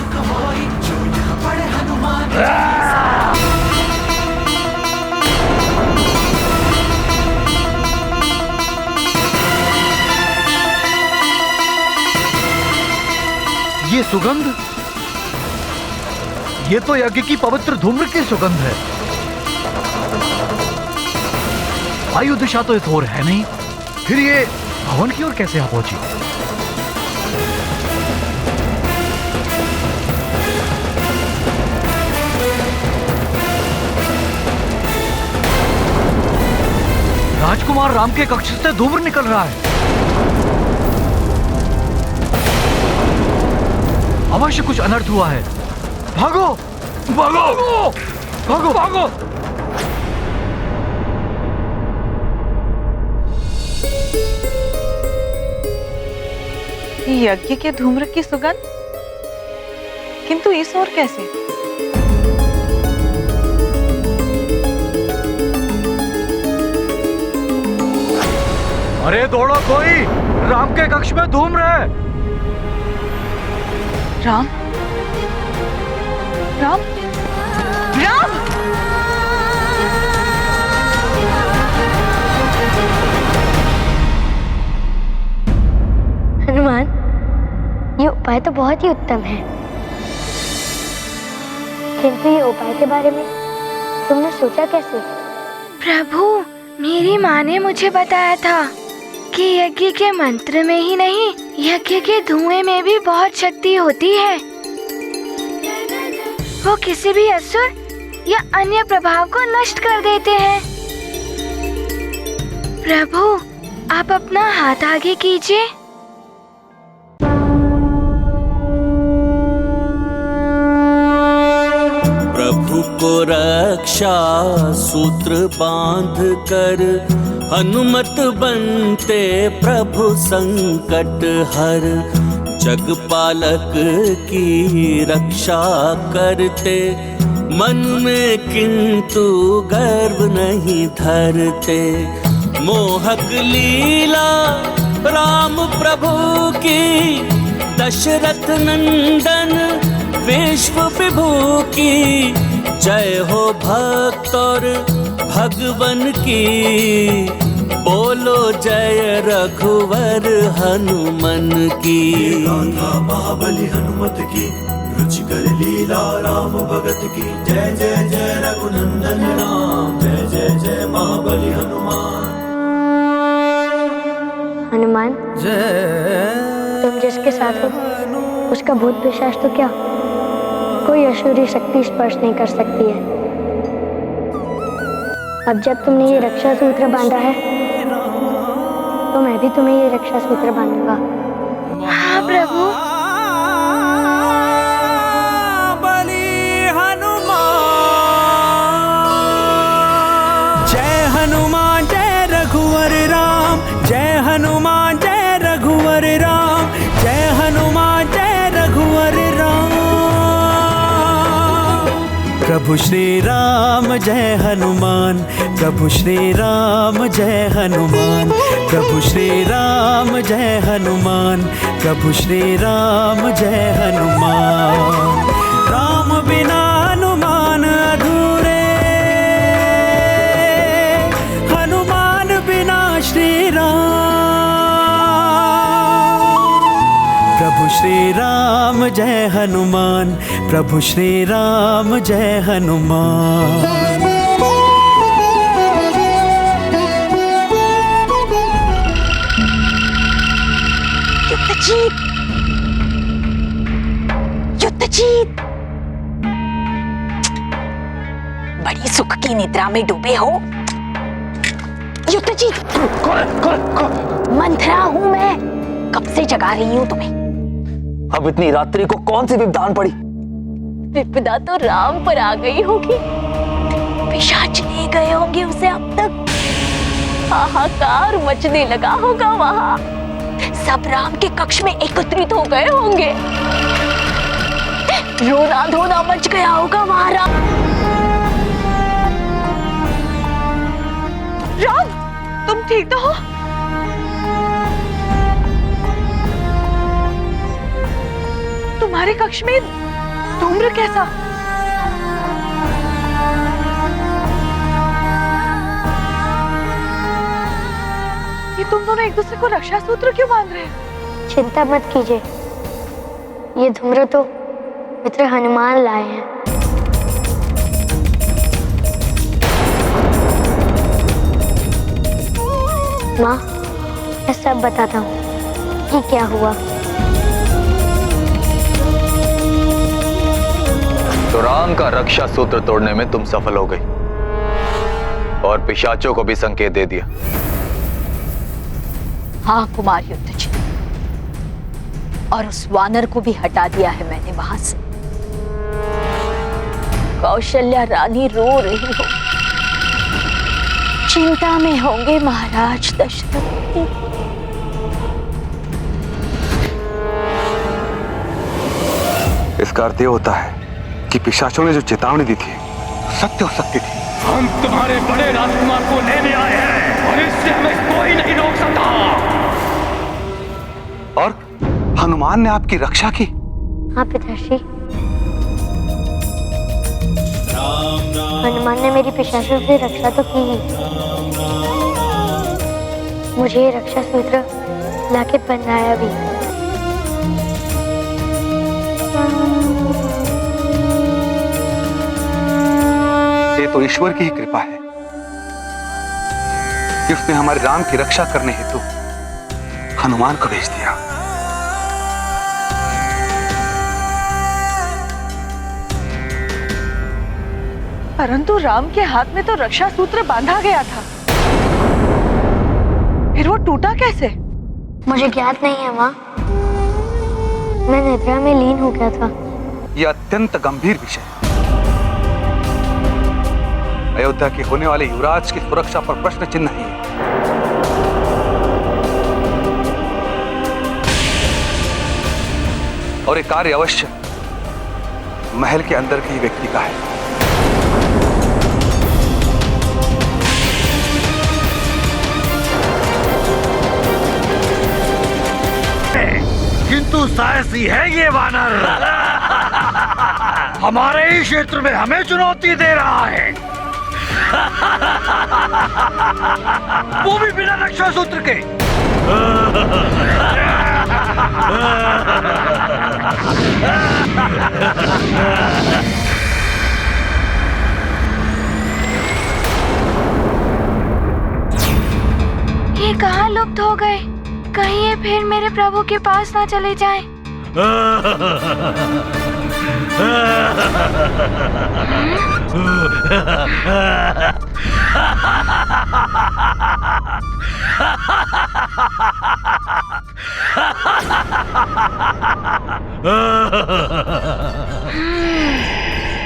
Speaker 10: ये सुगंध, ये तो यज्ञ की पवित्र धूम्र की सुगंध है। वायु दिशा तो इस ओर है नहीं, फिर ये भवन की ओर कैसे आ पहुंची? राजकुमार राम के कक्ष से धूम्र निकल रहा है। अवश्य कुछ अनर्थ हुआ है। भागो भागो भागो भागो।
Speaker 13: यज्ञ के धूम्र की सुगंध, किंतु इस ओर कैसे?
Speaker 10: अरे दौड़ो कोई, राम के कक्ष में धूम्र है।
Speaker 13: राम राम राम!
Speaker 14: हनुमान, ये उपाय तो बहुत ही उत्तम है, किंतु ये उपाय के बारे में तुमने सोचा कैसे?
Speaker 21: प्रभु, मेरी माँ ने मुझे बताया था कि यज्ञ के मंत्र में ही नहीं, यज्ञ के धुएं में भी बहुत शक्ति होती है। वो किसी भी असुर या अन्य प्रभाव को नष्ट कर देते हैं। प्रभु, आप अपना हाथ आगे कीजिए।
Speaker 9: प्रभु को रक्षा सूत्र बांध कर हनुमत बनते प्रभु संकट हर। जगपालक की रक्षा करते मन में किंतु गर्व नहीं धरते। मोहक लीला राम प्रभु की, दशरथ नंदन विश्व विभू की। जय हो भक्त और भगवन की, बोलो जय रघुवर हनुमन की।
Speaker 7: गाथा महाबली हनुमत की, रुचिकर लीला राम भगत की। जय जय जय रघुनंदन राम, जय जय जय महाबली हनुमान।
Speaker 14: हनुमान, तुम जिसके साथ हो उसका भूत पिशाच तो क्या, कोई असुरी शक्ति स्पर्श नहीं कर सकती है। अब जब तुमने ये रक्षा सूत्र बांधा है, तो मैं भी तुम्हें ये रक्षा सूत्र बांधूंगा।
Speaker 21: हाँ प्रभु।
Speaker 19: जय हनुमान जय रघुवर राम, जय हनुमान जय रघुवर राम, जय हनुमान जय रघुवर राम। प्रभु श्री राम जय हनुमान, प्रभु श्री राम जय हनुमान, प्रभु श्री राम जय हनुमान, प्रभु श्री राम जय हनुमान। राम बिना हनुमान अधूरे, हनुमान बिना श्री राम। प्रभु श्री राम जय हनुमान, प्रभु श्री राम जय हनुमान।
Speaker 2: जीत, युद्ध जीत। बड़ी सुख की निद्रा में डूबे हो। युद्ध जीत। मंथरा हूं मैं, कब से जगा रही हूं तुम्हें।
Speaker 5: अब इतनी रात्रि को कौन सी विपदान पड़ी?
Speaker 2: विपदा तो राम पर आ गई होगी, पिशाच ले गए होंगे उसे अब तक। हाहाकार मचने लगा होगा वहां, सब राम के कक्ष में एकत्रित हो गए होंगे, रोना धोना मच गया होगा वहां।
Speaker 13: राम, तुम ठीक तो हो? तुम्हारे कक्ष में धूम्र कैसा? ये तुम दोनों एक दूसरे को रक्षा सूत्र क्यों बांध रहे हो?
Speaker 14: चिंता मत कीजिए, ये धूम्र तो मित्र हनुमान लाए हैं। माँ, मैं सब बताता हूँ कि क्या हुआ।
Speaker 5: तो राम का रक्षा सूत्र तोड़ने में तुम सफल हो गई और पिशाचों को भी संकेत दे दिया।
Speaker 2: हाँ कुमार युद्ध जी, और उस वानर को भी हटा दिया है मैंने वहां से। कौशल्या रानी रो रही हो, चिंता में होंगे महाराज दशरथ।
Speaker 11: इसका अर्थ यह होता है कि पिशाचों ने जो चेतावनी दी थी सत्य हो सकती थी।
Speaker 18: हम तुम्हारे बड़े राजकुमार को लेने आए हैं और इससे हमें कोई नहीं रोक सकता।
Speaker 11: और हनुमान ने आपकी रक्षा की?
Speaker 14: हाँ पिताश्री, हनुमान ने मेरी पिशाचों से रक्षा तो की ही, मुझे ये रक्षा सूत्र लाके पहनाया भी।
Speaker 11: ये तो ईश्वर की ही कृपा है कि उसने हमारे राम की रक्षा करने हेतु हनुमान को भेज दिया।
Speaker 13: परंतु राम के हाथ में तो रक्षा सूत्र बांधा गया था, फिर वो टूटा कैसे?
Speaker 14: मुझे ज्ञात नहीं है माँ, मैं निद्रा में लीन हो गया था।
Speaker 11: यह अत्यंत गंभीर विषय है। अयोध्या के होने वाले युवराज की सुरक्षा पर प्रश्न चिन्ह ही है। और ये कार्य अवश्य महल के अंदर के ही व्यक्ति का है।
Speaker 18: किंतु साहसी है ये वानर। हमारे ही क्षेत्र में हमें चुनौती दे रहा है, वो भी बिना रक्षा सूत्र के।
Speaker 21: ये कहाँ लुप्त हो गए? कहीं ये फिर मेरे प्रभु के पास ना चले जाएं।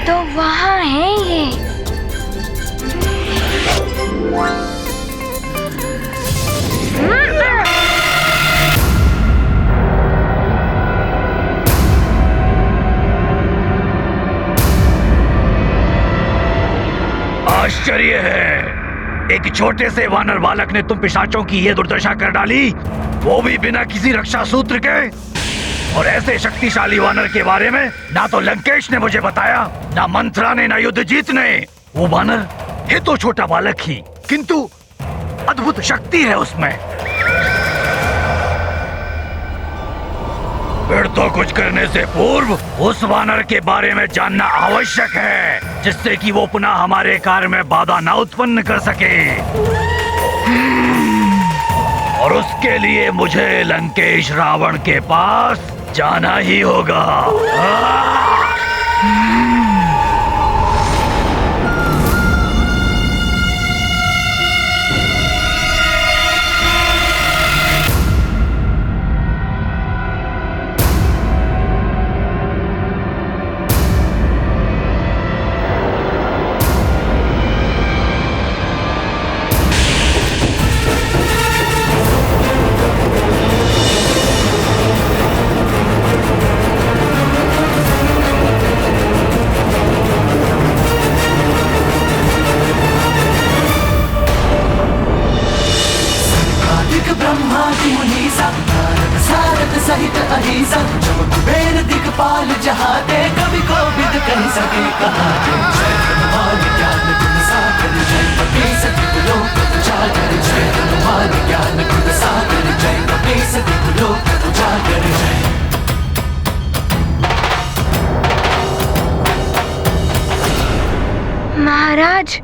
Speaker 21: तो वहाँ है ये।
Speaker 18: आश्चर्य है, एक छोटे से वानर बालक ने तुम पिशाचों की ये दुर्दशा कर डाली, वो भी बिना किसी रक्षा सूत्र के। और ऐसे शक्तिशाली वानर के बारे में ना तो लंकेश ने मुझे बताया, ना मंथरा ने, ना युद्धजीत ने। वो वानर है तो छोटा बालक ही, किंतु अद्भुत शक्ति है उसमें। फिर तो कुछ करने से पूर्व उस वानर के बारे में जानना आवश्यक है, जिससे कि वो पुनः हमारे कार्य में बाधा न उत्पन्न कर सके। और उसके लिए मुझे लंकेश रावण के पास जाना ही होगा।
Speaker 6: सहित अहिंसा जब कुबेर दिखपाल जहाँ दे कभी कोविद कह सके कहा जय हनुमान ज्ञान गुण सागर जय कपीस लोक उजागर जय हनुमान ज्ञान गुण सागर जय कपीस लोक उजागर जय।
Speaker 21: महाराज,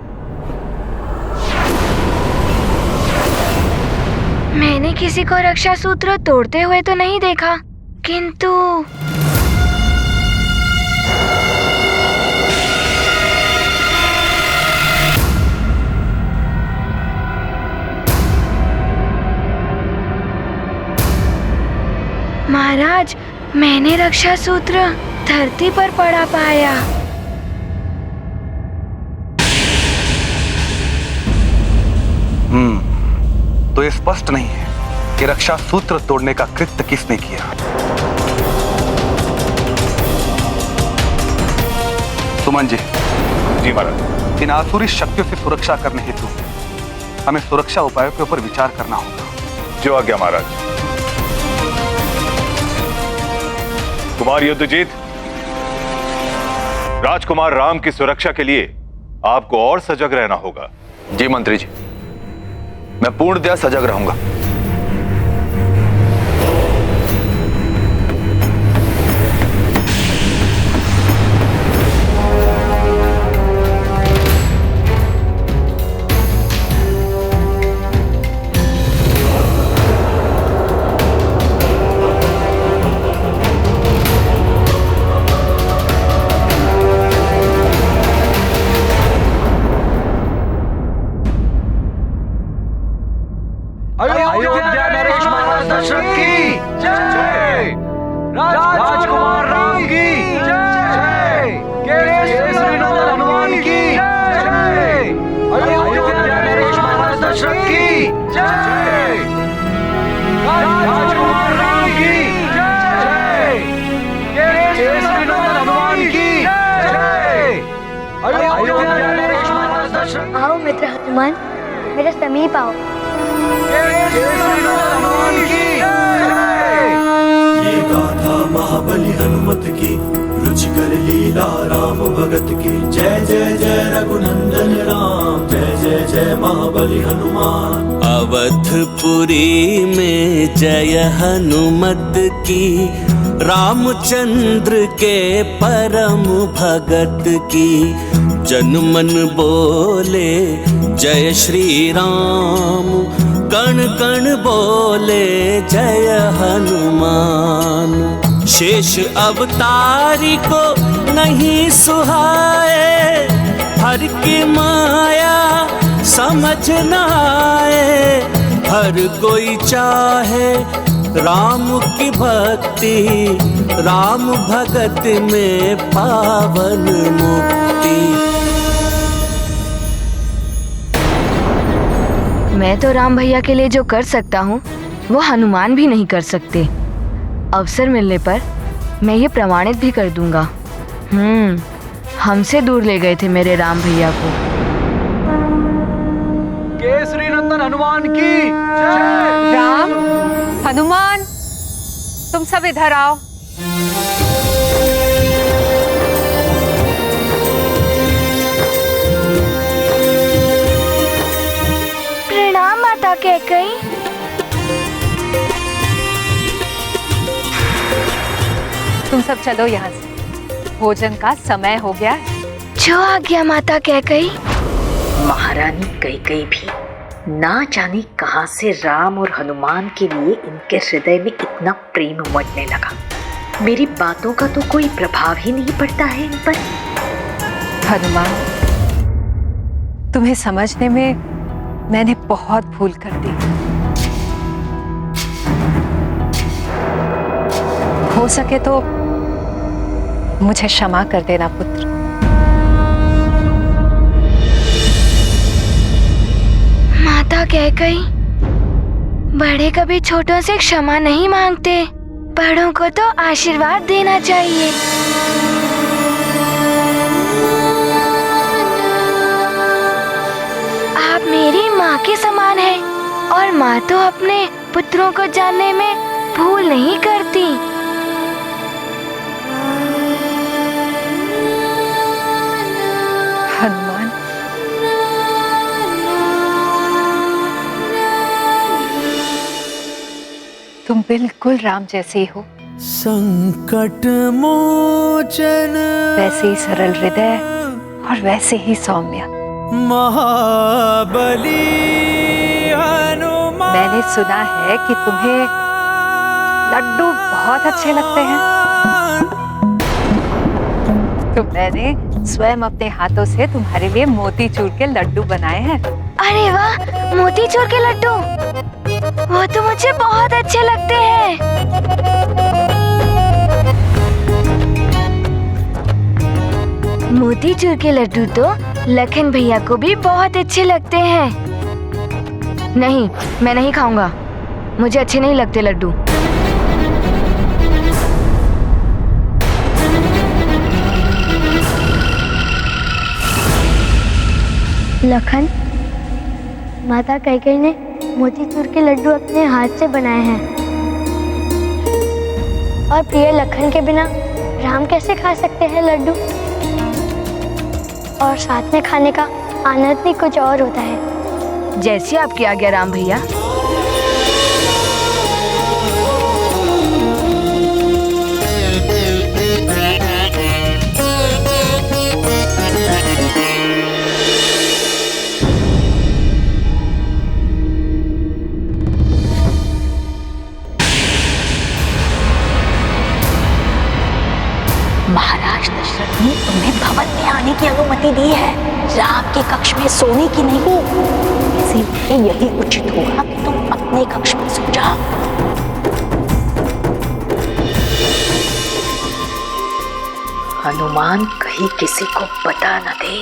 Speaker 21: मैंने किसी को रक्षा सूत्र तोड़ते हुए तो नहीं देखा, किंतु महाराज, मैंने रक्षा सूत्र धरती पर पड़ा पाया।
Speaker 11: तो ये स्पष्ट नहीं है कि रक्षा सूत्र तोड़ने का कृत्य किसने किया। सुमन जी। जी महाराज। इन आसुरी शक्तियों से सुरक्षा करने हेतु हमें सुरक्षा उपायों के ऊपर विचार करना होगा।
Speaker 12: जो आज्ञा महाराज। कुमार युद्धजीत, राजकुमार राम की सुरक्षा के लिए आपको और सजग रहना होगा।
Speaker 5: जी मंत्री जी, मैं पूर्णतया सजग रहूंगा।
Speaker 1: अयोध्या नरेश महाराज दशरथ की जय, राजकुमार राम की जय, केसरी नंदन हनुमान की जय, अयोध्या नरेश महाराज दशरथ की जय, राजकुमार राम की जय, केसरी नंदन हनुमान की जय, अयोध्या नरेश महाराज दशरथ।
Speaker 14: आओ मित्र हनुमान, मेरे समीप आओ।
Speaker 7: ये गाथा महाबली हनुमत की, रुचिकर लीला राम भगत की। जय जय जय रघुनंदन राम, जय जय जय महाबली हनुमान।
Speaker 9: अवधपुरी में जय हनुमत की, रामचंद्र के परम भगत की। जन मन बोले जय श्री राम, कण कण बोले जय हनुमान। शेष अवतारी को नहीं सुहाए, हर की माया समझ न आए। हर कोई चाहे राम की भक्ति, राम भगत में पावन मुक्ति।
Speaker 21: मैं तो राम भैया के लिए जो कर सकता हूँ वो हनुमान भी नहीं कर सकते। अवसर मिलने पर मैं ये प्रमाणित भी कर दूंगा। हमसे दूर ले गए थे मेरे राम भैया को।
Speaker 1: केसरी नंदन हनुमान की जय।
Speaker 4: राम, हनुमान, तुम सब इधर आओ।
Speaker 21: प्रणाम माता कैकेयी।
Speaker 4: तुम सब चलो यहाँ से, भोजन का समय हो गया है।
Speaker 21: जो आज्ञा माता कैकेयी।
Speaker 16: महारानी कैकेयी भी ना जाने कहां से राम और हनुमान के लिए इनके हृदय में इतना प्रेम उमड़ने लगा। मेरी बातों का तो कोई प्रभाव ही नहीं पड़ता है इन पर।
Speaker 15: हनुमान, तुम्हें समझने में मैंने बहुत भूल कर दी। हो सके तो मुझे क्षमा कर देना पुत्र।
Speaker 14: माता कैकेयी, बड़े कभी छोटों से क्षमा नहीं मांगते, बड़ों को तो आशीर्वाद देना चाहिए। आप मेरी माँ के समान हैं और माँ तो अपने पुत्रों को जानने में भूल नहीं करती।
Speaker 15: हनुमान, तुम बिल्कुल राम जैसे ही हो।
Speaker 19: संकट मोचन,
Speaker 15: वैसे ही सरल हृदय और वैसे ही सौम्य।
Speaker 19: महाबली हनुमान।
Speaker 15: मैंने सुना है कि तुम्हें लड्डू बहुत अच्छे लगते हैं, तो मैंने स्वयं अपने हाथों से तुम्हारे लिए मोतीचूर के लड्डू बनाए हैं।
Speaker 14: अरे वाह, मोतीचूर के लड्डू, वो तो मुझे बहुत अच्छे लगते हैं। मोतीचूर के लड्डू तो लखन भैया को भी बहुत अच्छे लगते हैं। नहीं, मैं नहीं खाऊंगा, मुझे अच्छे नहीं लगते लड्डू। लखन, माता कैकेयी ने मोतीचूर के लड्डू अपने हाथ से बनाए हैं, और प्रिय लखन के बिना राम कैसे खा सकते हैं लड्डू? और साथ में खाने का आनंद भी कुछ और होता है। जैसी आपकी आज्ञा राम भैया।
Speaker 2: महाराज दशरथ ने तुम्हें भवन में आने की अनुमति दी है, राम के कक्ष में सोने की नहीं। इसीलिए यही उचित होगा कि तुम अपने कक्ष में सो जाओ। हनुमान कहीं किसी को पता न दे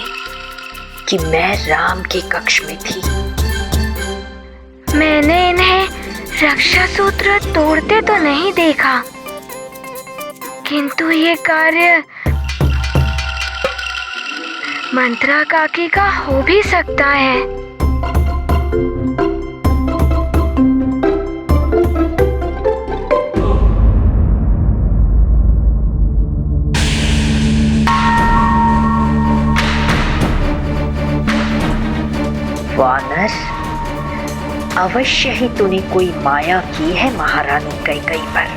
Speaker 2: कि मैं राम के कक्ष में थी।
Speaker 14: मैंने इन्हें रक्षा सूत्र तोड़ते तो नहीं देखा, किंतु ये कार्य मंत्रा काकी का हो भी सकता है।
Speaker 2: वानर, अवश्य ही तूने कोई माया की है महारानी कैकेयी पर।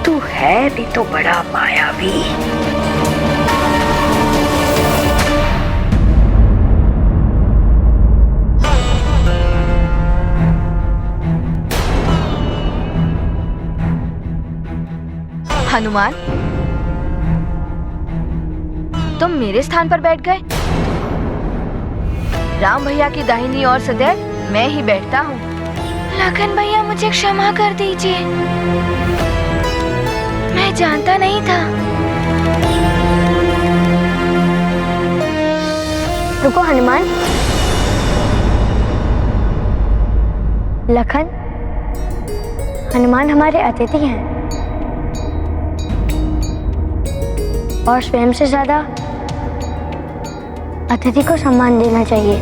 Speaker 2: तू है भी तो बड़ा मायावी।
Speaker 14: हनुमान, तुम मेरे स्थान पर बैठ गए। राम भैया की दाहिनी ओर सदैव मैं ही बैठता हूँ। लखन भैया, मुझे क्षमा कर दीजिए, मैं जानता नहीं था। रुको हनुमान। लखन, हनुमान हमारे अतिथि हैं और स्वयं से ज्यादा अतिथि को सम्मान देना चाहिए।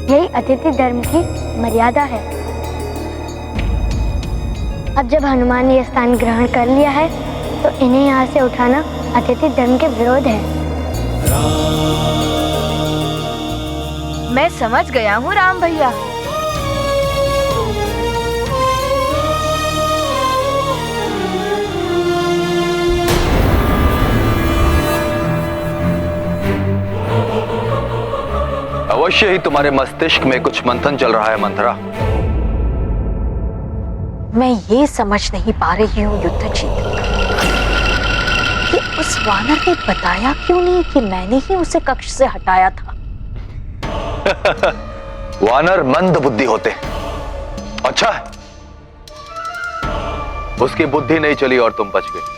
Speaker 14: यही अतिथि धर्म की मर्यादा है। अब जब हनुमान ने यह स्थान ग्रहण कर लिया है तो इन्हें यहाँ से उठाना अतिथि धर्म के विरोध है। मैं समझ गया हूँ राम भैया।
Speaker 5: अवश्य ही तुम्हारे मस्तिष्क में कुछ मंथन चल रहा है मंथरा।
Speaker 2: मैं ये समझ नहीं पा रही हूँ युद्धजीत कि उस वानर ने बताया क्यों नहीं कि मैंने ही उसे कक्ष से हटाया था।
Speaker 5: वानर मंद बुद्धि होते। अच्छा है उसकी बुद्धि नहीं चली और तुम बच गए।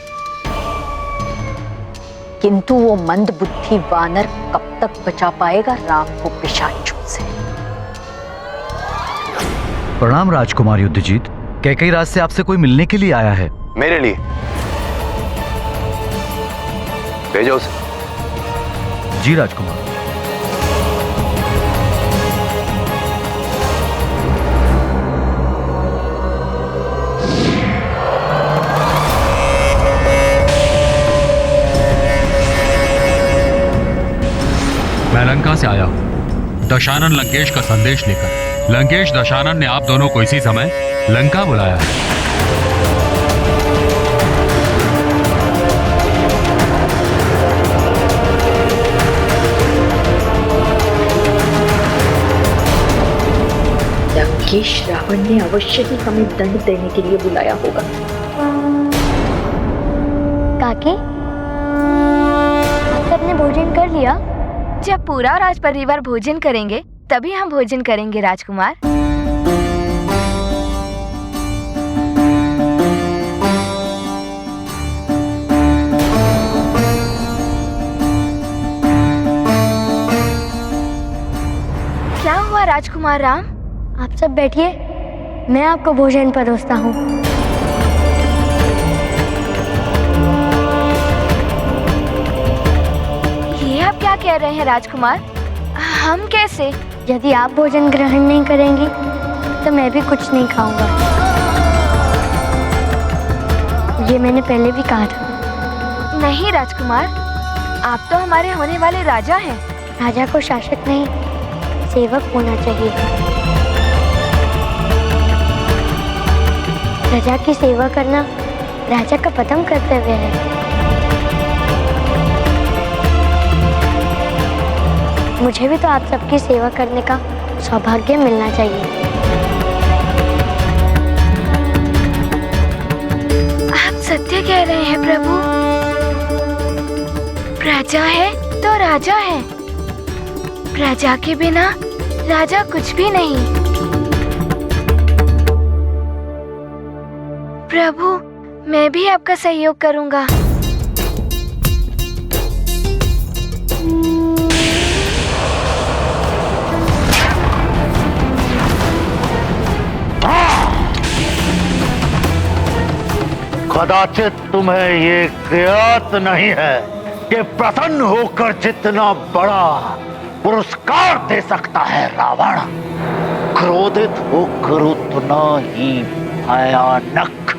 Speaker 2: किंतु वो मंद बुद्धि वानर कब तक बचा पाएगा राम को पिशाचों से।
Speaker 10: प्रणाम राजकुमार युद्धजीत। कैकेयी राज से आपसे कोई मिलने के लिए आया है।
Speaker 5: मेरे लिए भेजो उसे।
Speaker 10: जी राजकुमार।
Speaker 8: मैं लंका से आया हूं दशानन लंकेश का संदेश लेकर। लंकेश दशानन ने आप दोनों को इसी समय लंका बुलाया है।
Speaker 16: लंकेश रावण ने अवश्य ही हमें दंड देने के लिए बुलाया होगा।
Speaker 14: काकी, आप सबने भोजन कर लिया?
Speaker 21: जब पूरा राज परिवार भोजन करेंगे तभी हम भोजन करेंगे राजकुमार। क्या हुआ राजकुमार राम?
Speaker 14: आप सब बैठिए, मैं आपको भोजन परोसता हूँ।
Speaker 21: ये आप क्या कह रहे हैं राजकुमार? हम कैसे?
Speaker 14: यदि आप भोजन ग्रहण नहीं करेंगी तो मैं भी कुछ नहीं खाऊंगा। ये मैंने पहले भी कहा था।
Speaker 21: नहीं राजकुमार, आप तो हमारे होने वाले राजा हैं।
Speaker 14: राजा को शासक नहीं, सेवक होना चाहिए। प्रजा की सेवा करना राजा का प्रथम कर्तव्य है। मुझे भी तो आप सबकी सेवा करने का सौभाग्य मिलना चाहिए।
Speaker 21: आप सत्य कह रहे हैं प्रभु। प्रजा है तो राजा है, प्रजा के बिना राजा कुछ भी नहीं। प्रभु, मैं भी आपका सहयोग करूंगा।
Speaker 3: कदाचित तुम्हें ये ज्ञात नहीं है कि प्रसन्न होकर जितना बड़ा पुरस्कार दे सकता है रावण, क्रोधित होकर उतना ही भयानक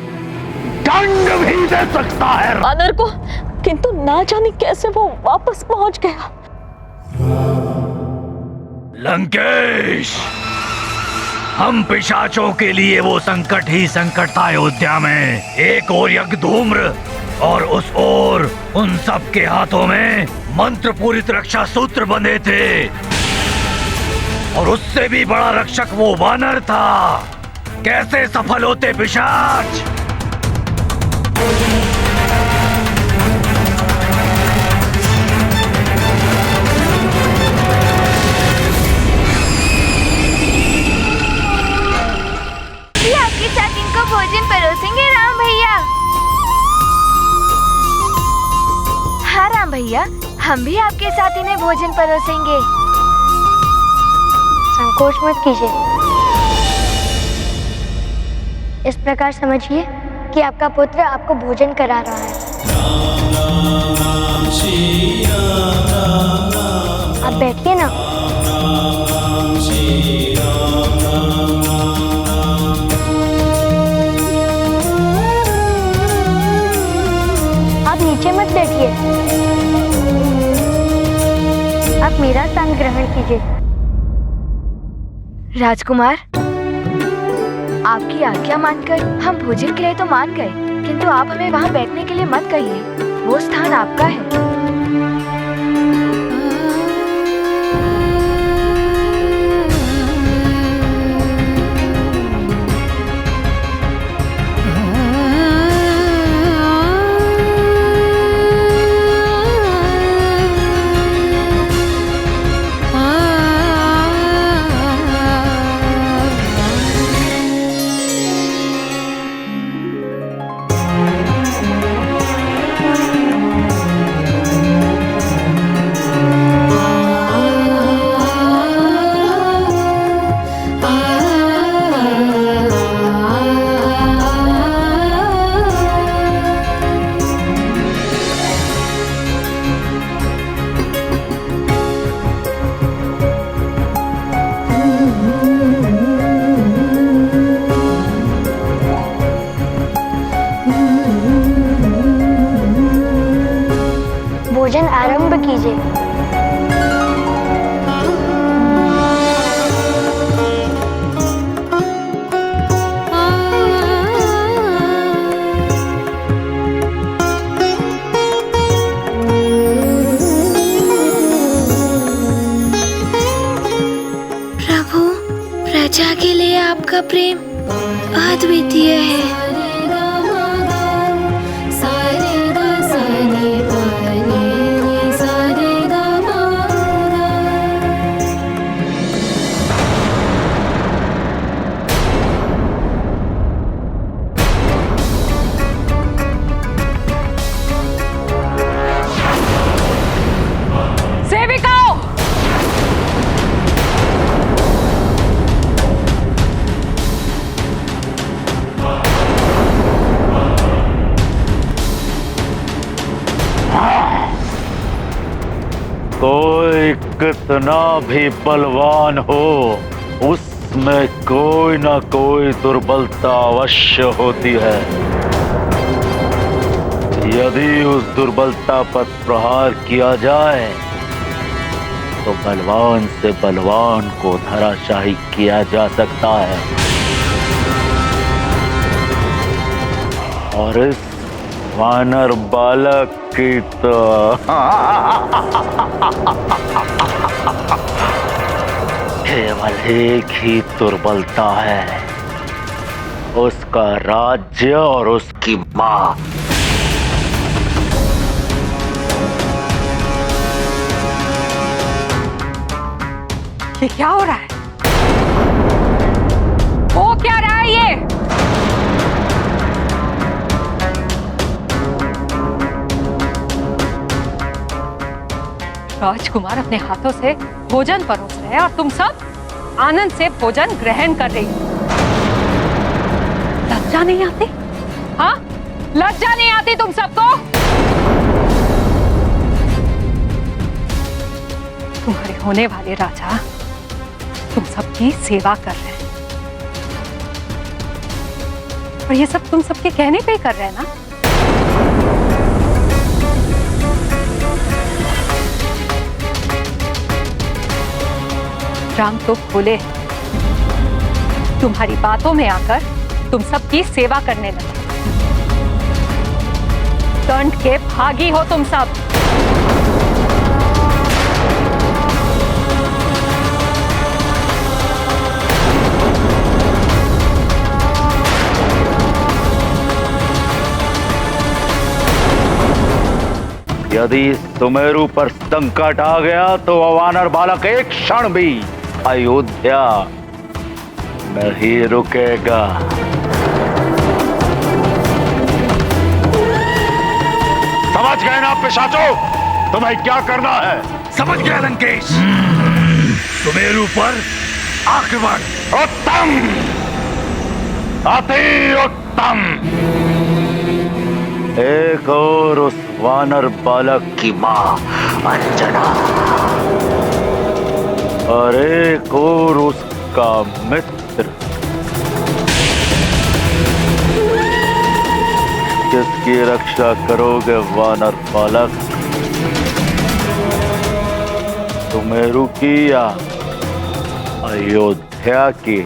Speaker 3: दंड भी दे सकता है
Speaker 2: वानर को। किंतु ना जाने कैसे वो वापस पहुंच गया।
Speaker 18: लंकेश, हम पिशाचों के लिए वो संकट ही संकट था अयोध्या में। एक ओर यज्ञ धूम्र और उस ओर उन सब के हाथों में मंत्र पूरित रक्षा सूत्र बंधे थे, और उससे भी बड़ा रक्षक वो वानर था। कैसे सफल होते पिशाच?
Speaker 21: आपके साथ इनको भोजन परोसेंगे राम भैया। हाँ राम भैया, हम भी आपके साथ इन्हें भोजन परोसेंगे।
Speaker 14: संकोच मत कीजिए। इस प्रकार समझिए कि आपका पुत्र आपको भोजन करा रहा है। आप बैठिए ना। आप नीचे मत बैठिए, आप मेरा स्थान ग्रहण कीजिए।
Speaker 21: राजकुमार, आपकी आज्ञा मानकर हम भोजन के लिए तो मान गए, किंतु आप हमें वहाँ बैठने के लिए मत कहिए। वो स्थान आपका है।
Speaker 14: के लिए आपका प्रेम अद्वितीय है।
Speaker 3: कोई कितना भी बलवान हो, उसमें कोई ना कोई दुर्बलता अवश्य होती है। यदि उस दुर्बलता पर प्रहार किया जाए तो बलवान से बलवान को धराशायी किया जा सकता है। और इस वानर बालक की तो केवल एक ही दुर्बलता है, उसका राज्य और उसकी माँ।
Speaker 15: ये क्या हो रहा है? हो क्या रहा है ये? राजकुमार अपने हाथों से भोजन परोस रहे हैं और तुम सब आनंद से भोजन ग्रहण कर रही हो। लज्जा नहीं आती? हाँ, लज्जा नहीं आती तुम सबको? तुम्हारे होने वाले राजा तुम सबकी सेवा कर रहे हैं और ये सब तुम सबके कहने पे ही कर रहे हैं ना? राम तो भोले हैं, तुम्हारी बातों में आकर तुम सबकी सेवा करने लगे। दंड के भागी हो तुम सब।
Speaker 3: यदि सुमेरु पर संकट आ गया तो वानर बालक एक क्षण भी अयोध्या नहीं रुकेगा।
Speaker 12: समझ गए ना पिशाचों, तुम्हें क्या करना है?
Speaker 18: समझ गया लंकेश। सुमेरु पर आक्रमण।
Speaker 3: उत्तम, अति उत्तम। एक और उस वानर बालक की मां अंजना और एक और उसका मित्र। किसकी रक्षा करोगे वानर बालक? सुमेरु की या अयोध्या की?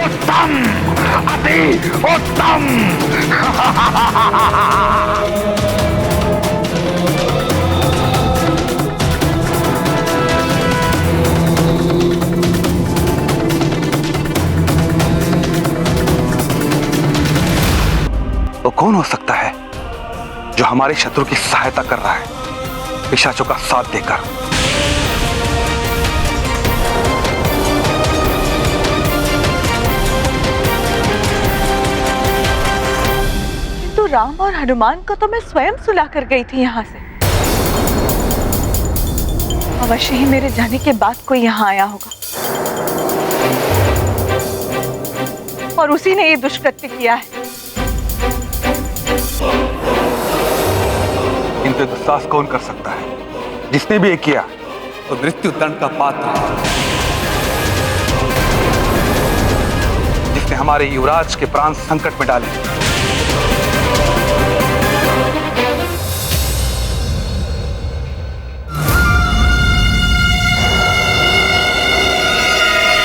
Speaker 3: उत्तम, अति उत्तम।
Speaker 11: तो कौन हो सकता है जो हमारे शत्रु की सहायता कर रहा है पिशाचों का साथ देकर?
Speaker 13: किंतु राम और हनुमान को तो मैं स्वयं सुला कर गई थी यहाँ से। अवश्य ही मेरे जाने के बाद कोई यहाँ आया होगा और उसी ने ये दुष्कृत्य किया है।
Speaker 11: इनके दुस्साहस कौन कर सकता है? जिसने भी ये किया तो मृत्यु दंड का पात्र है। जिसने हमारे युवराज के प्राण संकट में डाले